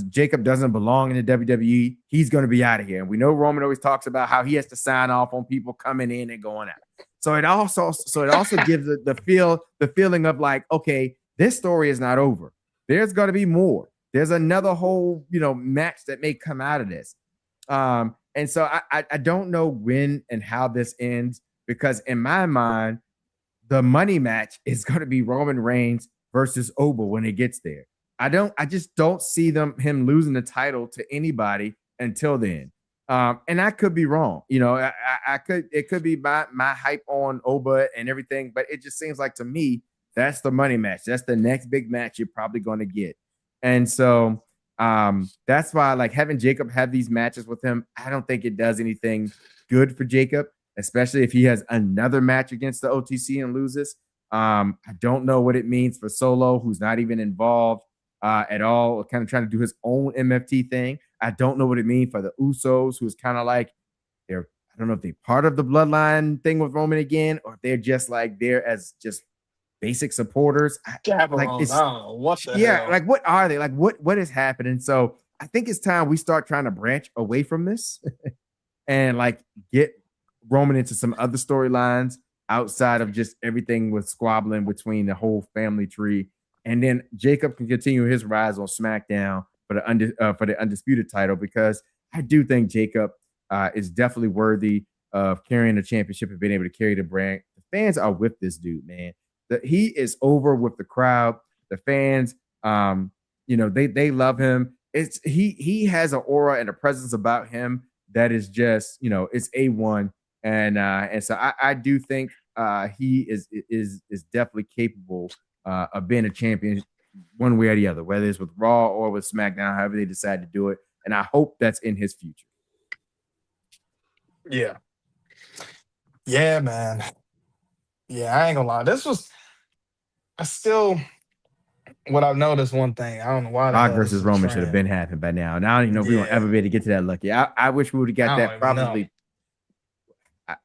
Jacob doesn't belong in the WWE. He's going to be out of here. And we know Roman always talks about how he has to sign off on people coming in and going out. So it also gives the feeling of like, okay, this story is not over. There's going to be more. There's another whole, you know, match that may come out of this. And so I don't know when and how this ends, because in my mind, the money match is going to be Roman Reigns versus Oba when it gets there. I just don't see him losing the title to anybody until then. And I could be wrong. You know, it could be my hype on Oba and everything, but it just seems like to me, that's the money match. That's the next big match you're probably going to get. And so that's why, like, having Jacob have these matches with him, I don't think it does anything good for Jacob, especially if he has another match against the OTC and loses. I don't know what it means for Solo, who's not even involved at all, kind of trying to do his own MFT thing. I don't know what it means for the Usos, who's kind of like, I don't know if they're part of the bloodline thing with Roman again, or if they're just like there as just basic supporters. Like, what the hell? Like, what are they? Like, what is happening? So I think it's time we start trying to branch away from this and like get Roman into some other storylines outside of just everything with squabbling between the whole family tree. And then Jacob can continue his rise on SmackDown for the undisputed title, because I do think Jacob is definitely worthy of carrying the championship and being able to carry the brand. The fans are with this dude, man. He is over with the crowd. The fans, you know, they love him. He has an aura and a presence about him that is just, you know, it's A1. And so I do think he is definitely capable of being a champion one way or the other, whether it's with Raw or with SmackDown, however they decide to do it. And I hope that's in his future. Yeah. Yeah, man. Yeah, I ain't gonna lie. What I've noticed, one thing, I don't know why. Rock versus Roman should have been happening by now. And I don't even know if we won't ever be able to get to that lucky. I wish we would have got that probably.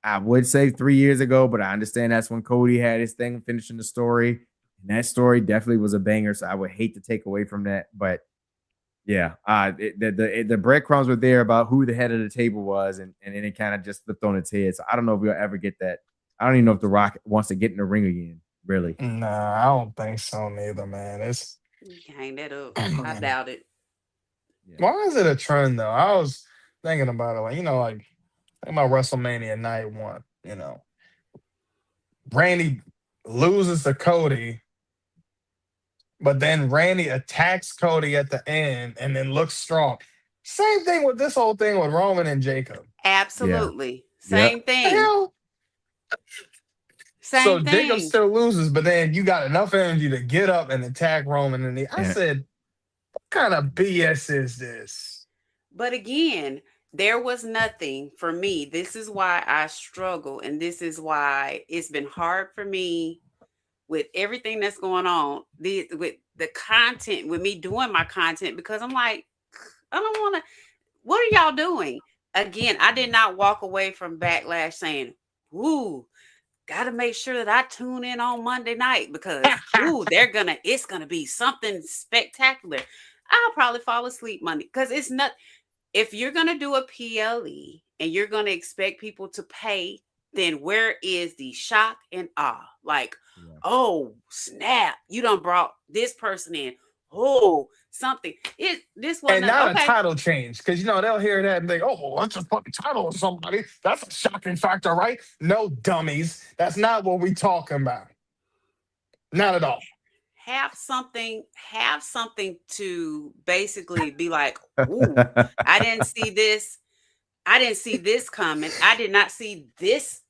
I would say 3 years ago, but I understand that's when Cody had his thing finishing the story. And that story definitely was a banger. So I would hate to take away from that. But yeah, the breadcrumbs were there about who the head of the table was, and then it kind of just flipped on its head. So I don't know if we'll ever get that. I don't even know if The Rock wants to get in the ring again, really. Nah, I don't think so neither, man. Hang that up. I doubt it. Yeah. Why is it a trend though? I was thinking about it, like think about WrestleMania night one. Randy loses to Cody, but then Randy attacks Cody at the end and then looks strong. Same thing with this whole thing with Roman and Jacob. Yeah. Absolutely. Yep. Same thing. Hell, so Same Jacob thing. still loses, but then you got enough energy to get up and attack Roman. And I And said, what kind of BS is this? But again, there was nothing for me. This is why I struggle. And this is why it's been hard for me with everything that's going on, with the content, with me doing my content, because I'm like, I don't want to. What are y'all doing? Again, I did not walk away from Backlash saying, "Ooh, got to make sure that I tune in on Monday night because it's gonna be something spectacular." I'll probably fall asleep Monday because it's not. If you're gonna do a PLE and you're gonna expect people to pay, then where is the shock and awe? Like, yeah. oh snap, you done brought this person in. Oh, something. This And wasn't not a okay. title change, because they'll hear that and think, "Oh, well, that's a fucking title of somebody. That's a shocking factor, right?" No, dummies. That's not what we talking about. Not at all. Have something to basically be like, ooh, I didn't see this. I didn't see this coming. I did not see this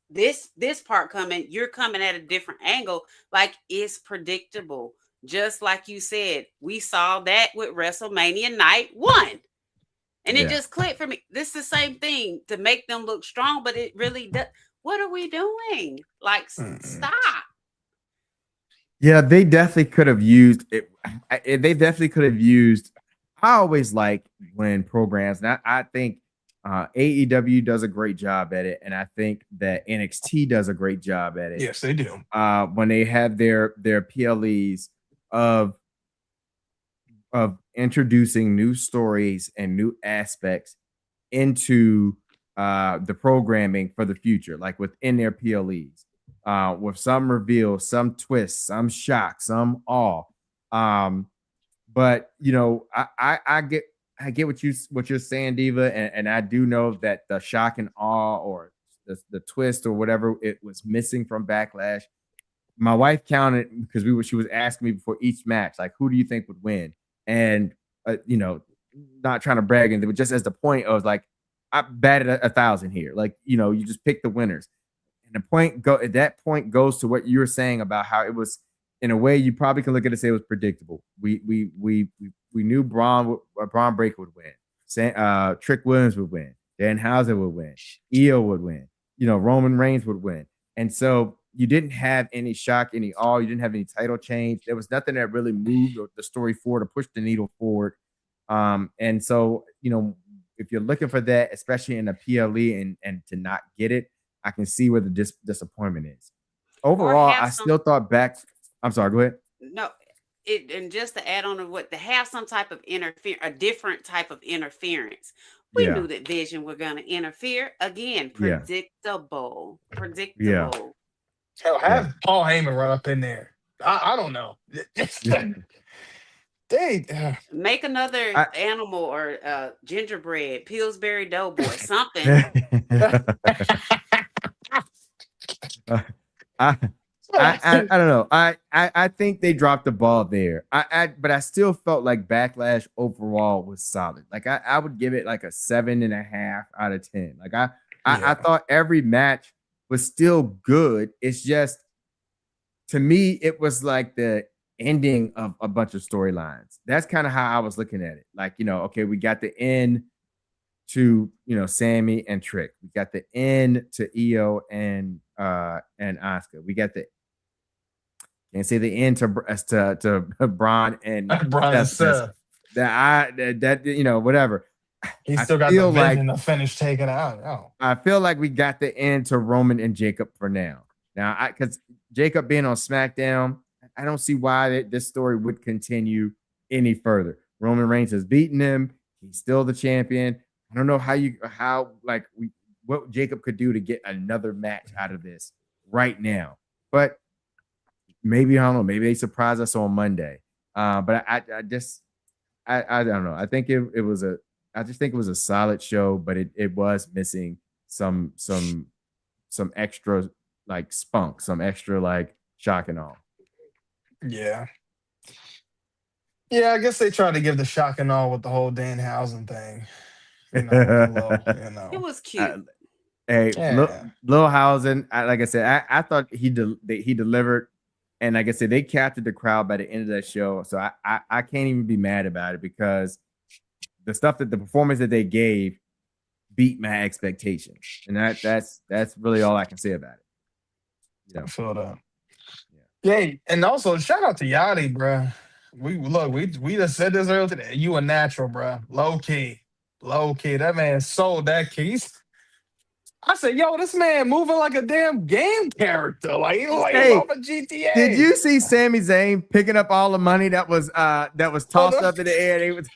part coming. You're coming at a different angle. Like it's predictable. Just like you said, we saw that with WrestleMania night one. And it Yeah. just clicked for me. This is the same thing to make them look strong, but it really does. What are we doing? Like, Mm-mm. stop. Yeah, they definitely could have used it. They definitely could have used. I always like when programs, and I think AEW does a great job at it, and I think that NXT does a great job at it. Yes, they do. When they have their PLEs of introducing new stories and new aspects into the programming for the future, like within their PLEs, with some reveals, some twists, some shock, some awe. But I get what you're saying, Diva, and I do know that the shock and awe or the twist or whatever it was missing from Backlash. My wife counted because she was asking me before each match, like, who do you think would win? And not trying to brag, and just as the point of like, I batted 1,000 here. Like, you just pick the winners. And that point goes to what you were saying about how it was, in a way, you probably can look at it and say it was predictable. We knew Braun Breaker would win. Trick Williams would win. Danhausen would win. Io would win. Roman Reigns would win. And so you didn't have any shock, any awe. You didn't have any title change. There was nothing that really moved the story forward or pushed the needle forward. And so, if you're looking for that, especially in a PLE and to not get it, I can see where the disappointment is. Or Overall, have I some still thought back. I'm sorry, go ahead. no it and just to add on to what to have some type of a different type of interference. We Yeah, knew that Vision were gonna interfere. Again, yeah, predictable. yeah, Predictable. Hell, yeah. have Paul Heyman run up in there. I don't know. They Make another I, animal or gingerbread, Pillsbury Doughboy, something. I, I, I don't know. I think they dropped the ball there. But I still felt like Backlash overall was solid. Like I would give it like a 7.5 out of 10. Like I yeah. thought every match was still good. It's just, to me, it was like the ending of a bunch of storylines. That's kind of how I was looking at it. Like, okay, we got the end to Sammy and Trick. We got the end to Io and Asuka. We got the, can't say the end to Braun and Brian Seth. Seth. Whatever. He I still got the feel like vision to finish taking out. Oh. I feel like we got the end to Roman and Jacob for now. Now, because Jacob being on SmackDown, I don't see why this story would continue any further. Roman Reigns has beaten him. He's still the champion. I don't know what Jacob could do to get another match out of this right now. But maybe, I don't know, maybe they surprise us on Monday. But I don't know. I think it was I just think it was a solid show, but it was missing some extra like spunk, some extra like shock and all. Yeah. Yeah, I guess they tried to give the shock and all with the whole Danhausen thing. You know, with the little, It was Uh, cute. hey, Yeah. Lil Hausen, like I said, I thought he delivered, and like I said, they captured the crowd by the end of that show. So I can't even be mad about it because the performance that they gave beat my expectations, and that's really all I can say about it. You I know, feel that. yeah. Yeah, and also shout out to Yachty, bro. We just said this earlier today. You a natural, bro. Low key. Low key. That man sold that keys. I said, yo, this man moving like a damn game character. Like he like Hey, off a did GTA. you see Sami Zayn picking up all the money that was Oh, tossed up in the air? They was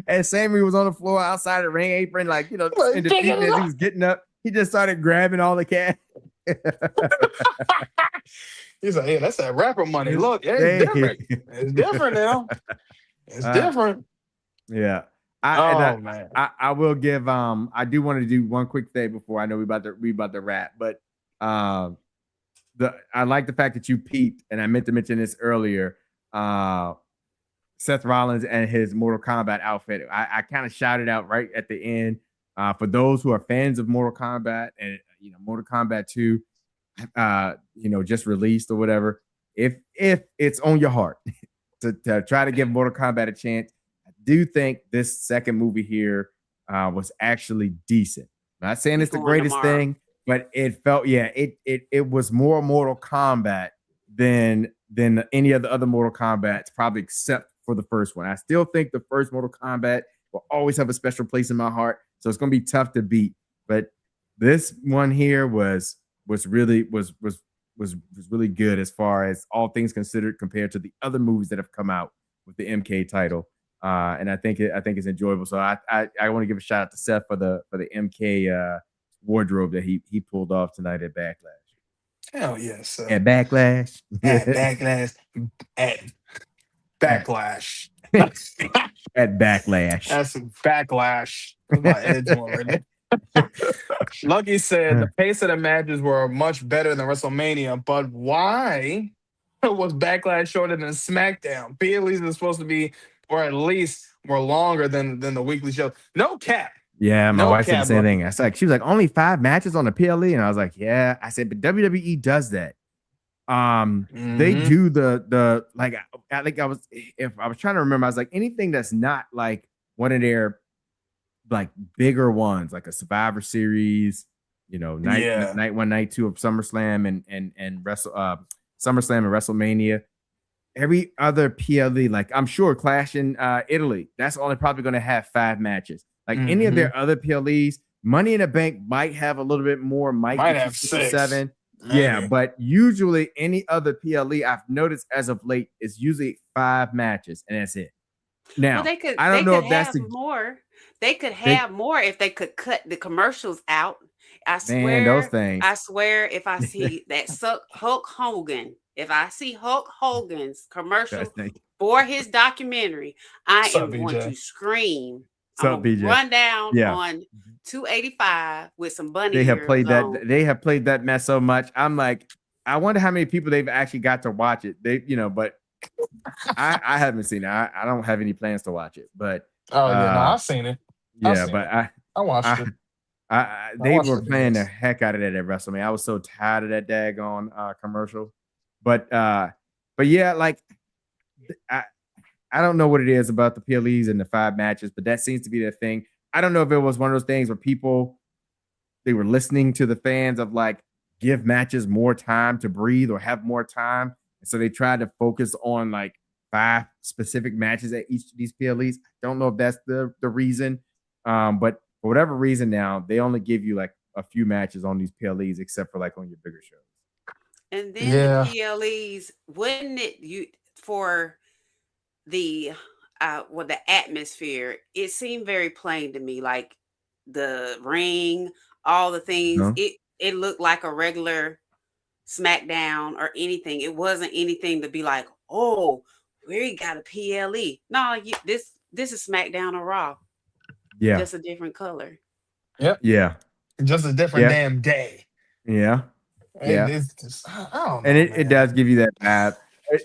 and Sammy was on the floor outside the ring apron, like in picking defeating it as he up. was getting up. He just started grabbing all the cash. He's like, yeah, that's that rapper money. Look, yeah, it's They, different. It's different now. It's uh, different. yeah. Oh man. I will give I do want to do one quick thing before I know we about to wrap, but I like the fact that you peeped, and I meant to mention this earlier. Seth Rollins and his Mortal Kombat outfit. I kind of shouted out right at the end. For those who are fans of Mortal Kombat and Mortal Kombat 2, just released or whatever. If it's on your heart to try to give Mortal Kombat a chance, I do think this second movie here was actually decent. I'm not saying it's the greatest thing, but it felt it was more Mortal Kombat than any of the other Mortal Kombats, probably except for the first one. I still think the first Mortal Kombat will always have a special place in my heart, so it's going to be tough to beat. But this one here was really good as far as all things considered compared to the other movies that have come out with the MK title. And I think it's enjoyable. So I want to give a shout out to Seth for the MK wardrobe that he pulled off tonight at Backlash. Hell yes. At Backlash. At Backlash. At Backlash. At Backlash. That's Backlash. That's my edge one right there. Lucky said the pace of the matches were much better than WrestleMania, but why was Backlash shorter than SmackDown? PLEs is supposed to be, or at least more longer than the weekly show. No cap. Yeah, my wife said the same Lucky. thing. She was like, only 5 matches on the PLE, and I was like, yeah. I said, but WWE does that. They do the like. I think I was trying to remember. I was like, anything that's not like one of their like bigger ones, like a Survivor Series, night 1, night 2 of SummerSlam and SummerSlam and WrestleMania. Every other PLE, like I'm sure Clash in Italy, that's only probably going to have 5 matches. Like any of their other PLEs, Money in the Bank might have a little bit more, might have 6 or 7. Yeah, but usually any other PLE I've noticed as of late is usually 5 matches, and that's it. Now, I don't know if that's more. They could have more if they could cut the commercials out. I swear, man, those things. I swear, if I see that Hulk Hogan, if I see Hulk Hogan's commercial for his documentary, I am going to scream. I'm gonna run down on 285 with some bunny. They have played that. They have played that mess so much. I'm like, I wonder how many people they've actually got to watch it. But I haven't seen it. I don't have any plans to watch it. But I've seen it. I watched it. They were playing the heck out of that at WrestleMania. I was so tired of that daggone commercial. But yeah, like I don't know what it is about the PLEs and the 5 matches, but that seems to be the thing. I don't know if it was one of those things where they were listening to the fans of like give matches more time to breathe or have more time. And so they tried to focus on like 5 specific matches at each of these PLEs. I don't know if that's the reason. But for whatever reason now, they only give you like a few matches on these PLEs, except for like on your bigger shows. And then the PLEs, wouldn't it for the atmosphere, it seemed very plain to me, like the ring, all the things. It looked like a regular SmackDown or anything. It wasn't anything to be like, oh, we got a PLE. No, this This is SmackDown or Raw, Yeah. just a different color. Yep. Yeah. Just a different Yeah. damn day. Yeah. Yeah. It's just, I don't And know, it does man. give you that vibe.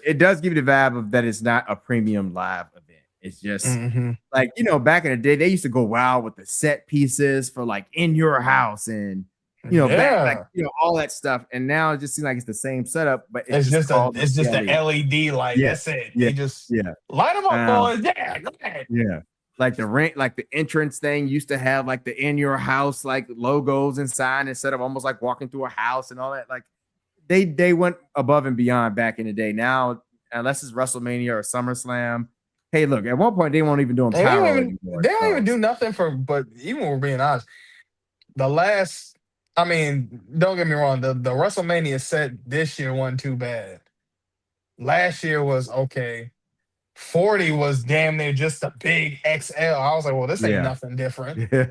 It does give you the vibe of that it's not a premium live event. It's just Mm-hmm. like, back in the day, they used to go wild with the set pieces for like in your house and back like Yeah. all that stuff. And now it just seems like it's the same setup, but it's It's just just a called the it's just the PLE. LED light. Yeah, That's it. yeah, They just yeah. light them up, boys. Yeah, go ahead. Yeah. Like the rent, like the entrance thing used to have like the in your house like logos and sign instead of almost like walking through a house and all that. Like they went above and beyond back in the day. Now, unless it's WrestleMania or SummerSlam, hey, look, at one point they won't even do them They don't pyro even anymore. they don't even So, do nothing for. But even when we're being honest, the last. I mean, don't get me wrong. The WrestleMania set this year wasn't too bad. Last year was okay. 40 was damn near just a big XL. I was like, well, this ain't yeah. nothing different. Yeah.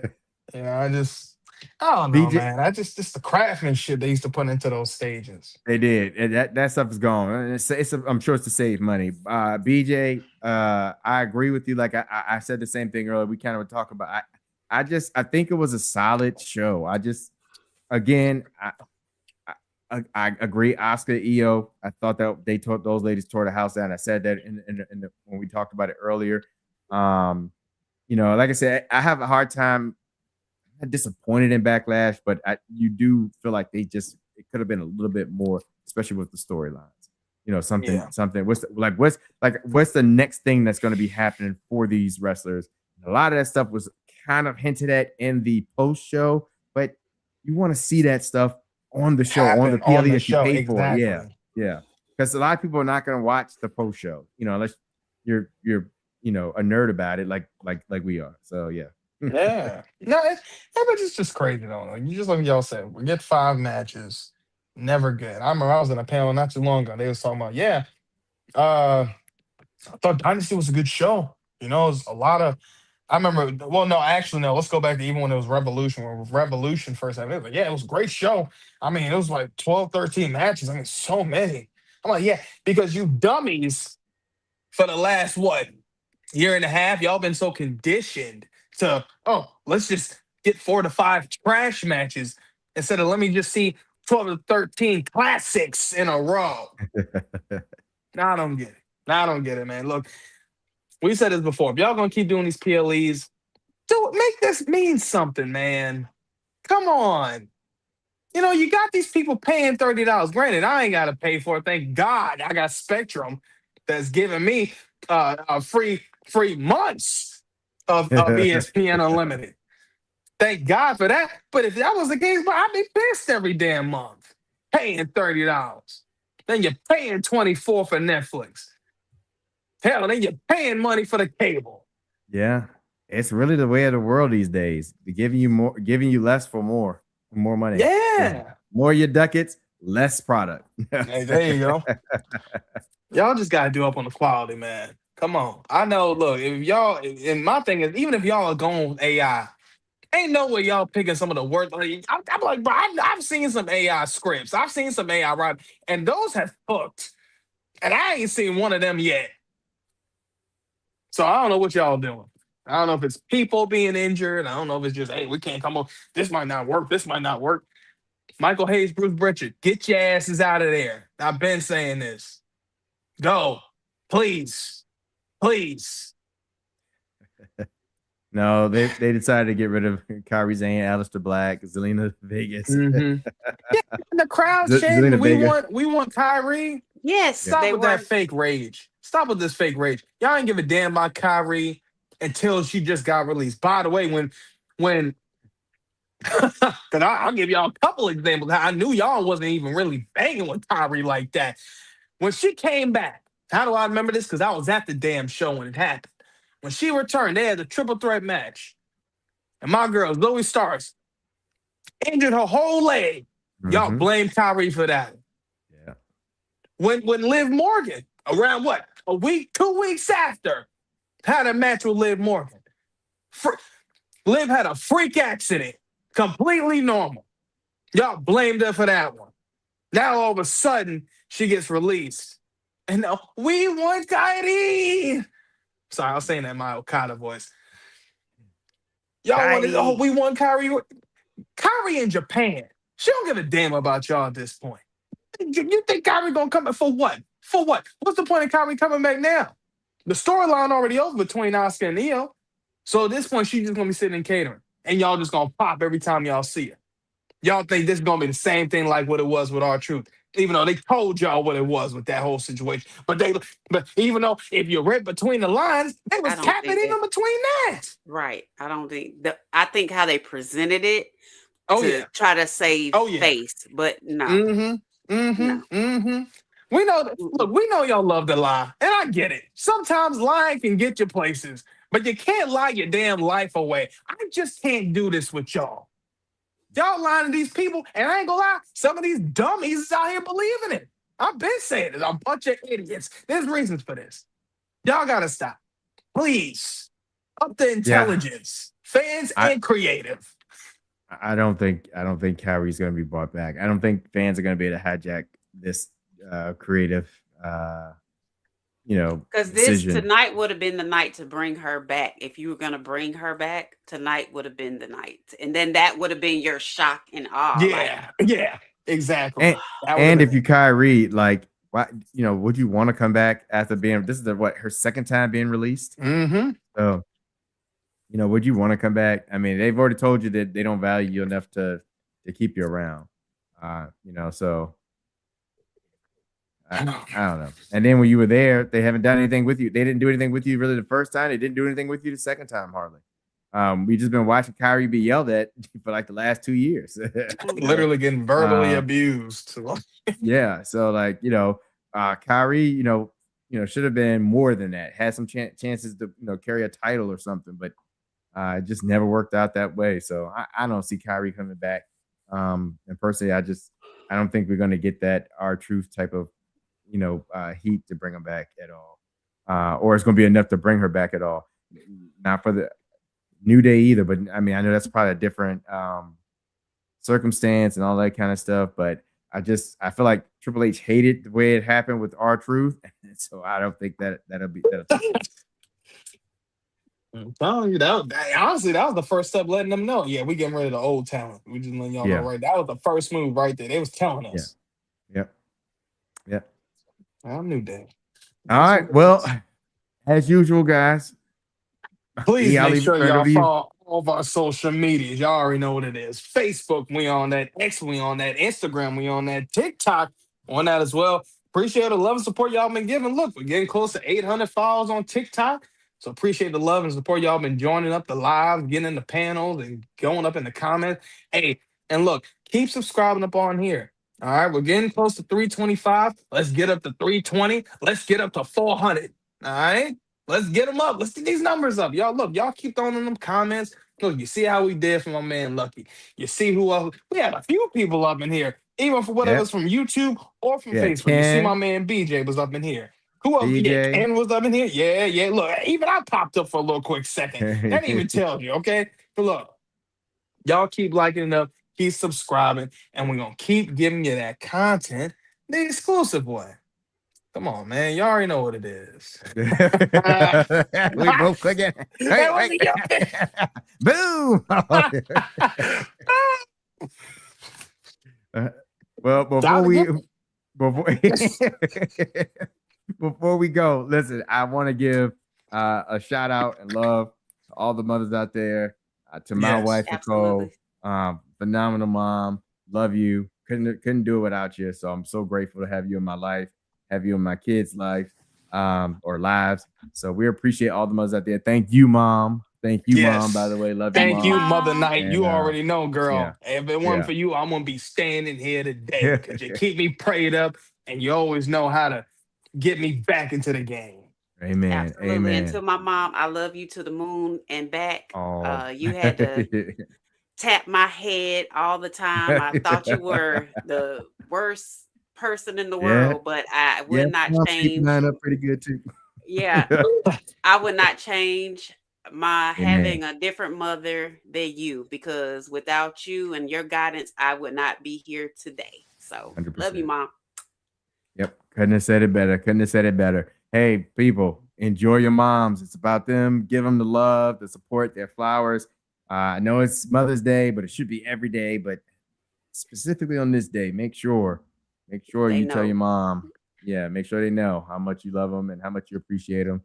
I don't know, BJ, man. Just the craftsmanship they used to put into those stages. they did. And that stuff is gone. And I'm sure it's to save money. BJ, I agree with you. Like I said the same thing earlier. We kind of talk about I think it was a solid show. Again, I agree. Oscar, EO. I thought that those ladies tore the house down. I said that when we talked about it earlier. Like I said, I have a hard time. I'm disappointed in Backlash, but you do feel like it could have been a little bit more, especially with the storylines. Something. What's the next thing that's going to be happening for these wrestlers? A lot of that stuff was kind of hinted at in the post show, but you want to see that stuff on the show, on the PLE that you pay for. Yeah. Yeah. Because a lot of people are not going to watch the post show, unless you're a nerd about it like we are. So yeah. Yeah. No, it's just crazy though. You just like y'all said, we get 5 matches. Never good. I remember I was in a panel not too long ago. They was talking about, I thought Dynasty was a good show. It was a lot of I remember, well, no, actually, no. Let's go back to even when it was Revolution. When Revolution first happened, it was like, yeah, it was a great show. I mean, it was like 12, 13 matches. I mean, so many. I'm like, yeah, because you dummies for the last, year and a half, y'all been so conditioned to, let's just get 4 to 5 trash matches instead of let me just see 12 to 13 classics in a row. Now I don't get it, man. Look, we said this before. If y'all gonna keep doing these PLEs, make this mean something, man. Come on. You got these people paying $30. Granted, I ain't gotta pay for it. Thank God I got Spectrum that's giving me a free months of ESPN Unlimited. Thank God for that. But if that was the case, I'd be pissed every damn month. Paying $30. Then you're paying $24 for Netflix. Hell, then you're paying money for the cable. Yeah, it's really the way of the world these days. They're giving you less for more money. Yeah. More your ducats, less product. Hey, there you go. Y'all just gotta do up on the quality, man. Come on. I know. Look, if y'all, and my thing is, even if y'all are going with AI, ain't no way y'all picking some of the worst. I'm like, bro, I've seen some AI scripts. I've seen some AI writing, and those have hooked. And I ain't seen one of them yet. So I don't know what y'all doing. I don't know if it's people being injured. I don't know if it's just, hey, we can't come up. This might not work. This might not work. Michael Hayes, Bruce Pritchard, get your asses out of there. I've been saying this. Go. Please. Please. No, they decided to get rid of Kyrie Zane, Aleister Black, Zelina Vegas. Mm-hmm. Yeah, the crowd chanting. We want Kyrie. Yes, Stop with that fake rage. Stop with this fake rage. Y'all ain't give a damn about Kyrie until she just got released. By the way, when because I'll give y'all a couple examples. I knew y'all wasn't even really banging with Kyrie like that. When she came back, how do I remember this? Because I was at the damn show when it happened. When she returned, they had a triple threat match. And my girl, Zoe Starks, injured her whole leg. Mm-hmm. Y'all blame Kyrie for that. Yeah. When Liv Morgan, around a week, 2 weeks after, had a match with Liv Morgan. Liv had a freak accident. Completely normal. Y'all blamed her for that one. Now all of a sudden, she gets released. And we want Kyrie. Sorry, I was saying that in my Okada voice. Y'all wanted, Kyrie. we won Kyrie. Kyrie in Japan. She don't give a damn about y'all at this point. You think Kyrie gonna come back for what? For what? What's the point of Kyrie coming back now? The storyline already over between Oscar and Io. So at this point, she's just gonna be sitting in catering. And y'all just gonna pop every time y'all see her. Y'all think this is gonna be the same thing like what it was with R-Truth. Even though they told y'all what it was with that whole situation. But even though if you read between the lines, they was capping even between that. Right. I think how they presented it to try to save face, but no. We know that, look, we know y'all love to lie, and I get it. Sometimes lying can get you places, but you can't lie your damn life away. I just can't do this with y'all. Y'all lying to these people, and I ain't gonna lie, some of these dummies is out here believing it. I've been saying it. A bunch of idiots. There's reasons for this. Y'all gotta stop. Please. Up the intelligence. Fans and creative. I don't think Kyrie's gonna be brought back. I don't think fans are gonna be able to hijack this creative because this tonight would have been the night to bring her back. If you were going to bring her back, tonight would have been the night, and then that would have been your shock and awe. Yeah, exactly. And if you Kyrie, like, why, would you want to come back after being? This is her second time being released. Mm-hmm. So, would you want to come back? I mean, they've already told you that they don't value you enough to keep you around. So. I don't know. And then when you were there, they haven't done anything with you. They didn't do anything with you really the first time. They didn't do anything with you the second time, hardly. We just been watching Kyrie be yelled at for like the last 2 years. Literally getting verbally abused. Yeah. So like, Kyrie, should have been more than that. Had some chances to, carry a title or something, but it just never worked out that way. So I don't see Kyrie coming back. And personally, I don't think we're going to get that R-Truth type of heat to bring him back at all, or it's going to be enough to bring her back at all. Not for the New Day either, but I mean, I know that's probably a different circumstance and all that kind of stuff. But I feel like Triple H hated the way it happened with R-Truth, so I don't think that'll be. I'm telling you, honestly, that was the first step letting them know. Yeah, we getting rid of the old talent. We just letting y'all know right. That was the first move right there. They was telling us. Yep. I knew that. All right. Well, as usual, guys. Please make sure y'all follow all of our social medias. Y'all already know what it is. Facebook, we on that. X, we on that. Instagram, we on that. TikTok, on that as well. Appreciate the love and support y'all been giving. Look, we're getting close to 800 followers on TikTok. So appreciate the love and support y'all been joining up the live, getting in the panels and going up in the comments. Hey, and look, keep subscribing up on here. All right, we're getting close to 325. Let's get up to 320. Let's get up to 400. All right, let's get them up. Let's get these numbers up. Y'all, look, y'all keep throwing in them comments. Look, you see how we did for my man Lucky. You see who else? We had a few people up in here, even for whether it was from YouTube or from Facebook. Ken. You see my man BJ was up in here. Who else? Yeah, Ken was up in here. Yeah. Look, even I popped up for a little quick second. That even tells you, okay? But look, y'all keep liking it up. Keep subscribing, and we're going to keep giving you that content the exclusive way. Come on, man. All already know what it is. We both click it. Hey. Boom. Well, before we go, listen, I want to give a shout out and love to all the mothers out there, to my wife, Nicole. Phenomenal mom. Love you. Couldn't do it without you. So I'm so grateful to have you in my life, have you in my kids' life, or lives. So we appreciate all the mothers out there. Thank you, Mom. Thank you, Mom, by the way. Love you, Mom. Thank you, Mother Night. And, you already know, girl. Yeah. If it wasn't for you, I'm going to be standing here today because you keep me prayed up and you always know how to get me back into the game. Amen. Absolutely. Amen. And to my mom, I love you to the moon and back. You had to tap my head all the time. I thought you were the worst person in the world, but I would not change. Mine up pretty good too. Yeah, I would not change my having a different mother than you, because without you and your guidance, I would not be here today. So 100%. Love you, Mom. Yep. Couldn't have said it better. Hey, people, enjoy your moms. It's about them. Give them the love, the support, their flowers. I know it's Mother's Day, but it should be every day. But specifically on this day, make sure They you tell know. your mom. Yeah, make sure they know how much you love them and how much you appreciate them.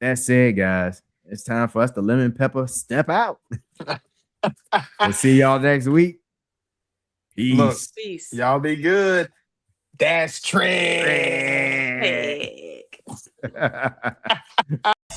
That's it, guys. It's time for us to lemon pepper step out. We'll see y'all next week. Look, Peace. Peace. y'all be good. That's Trey. Heck.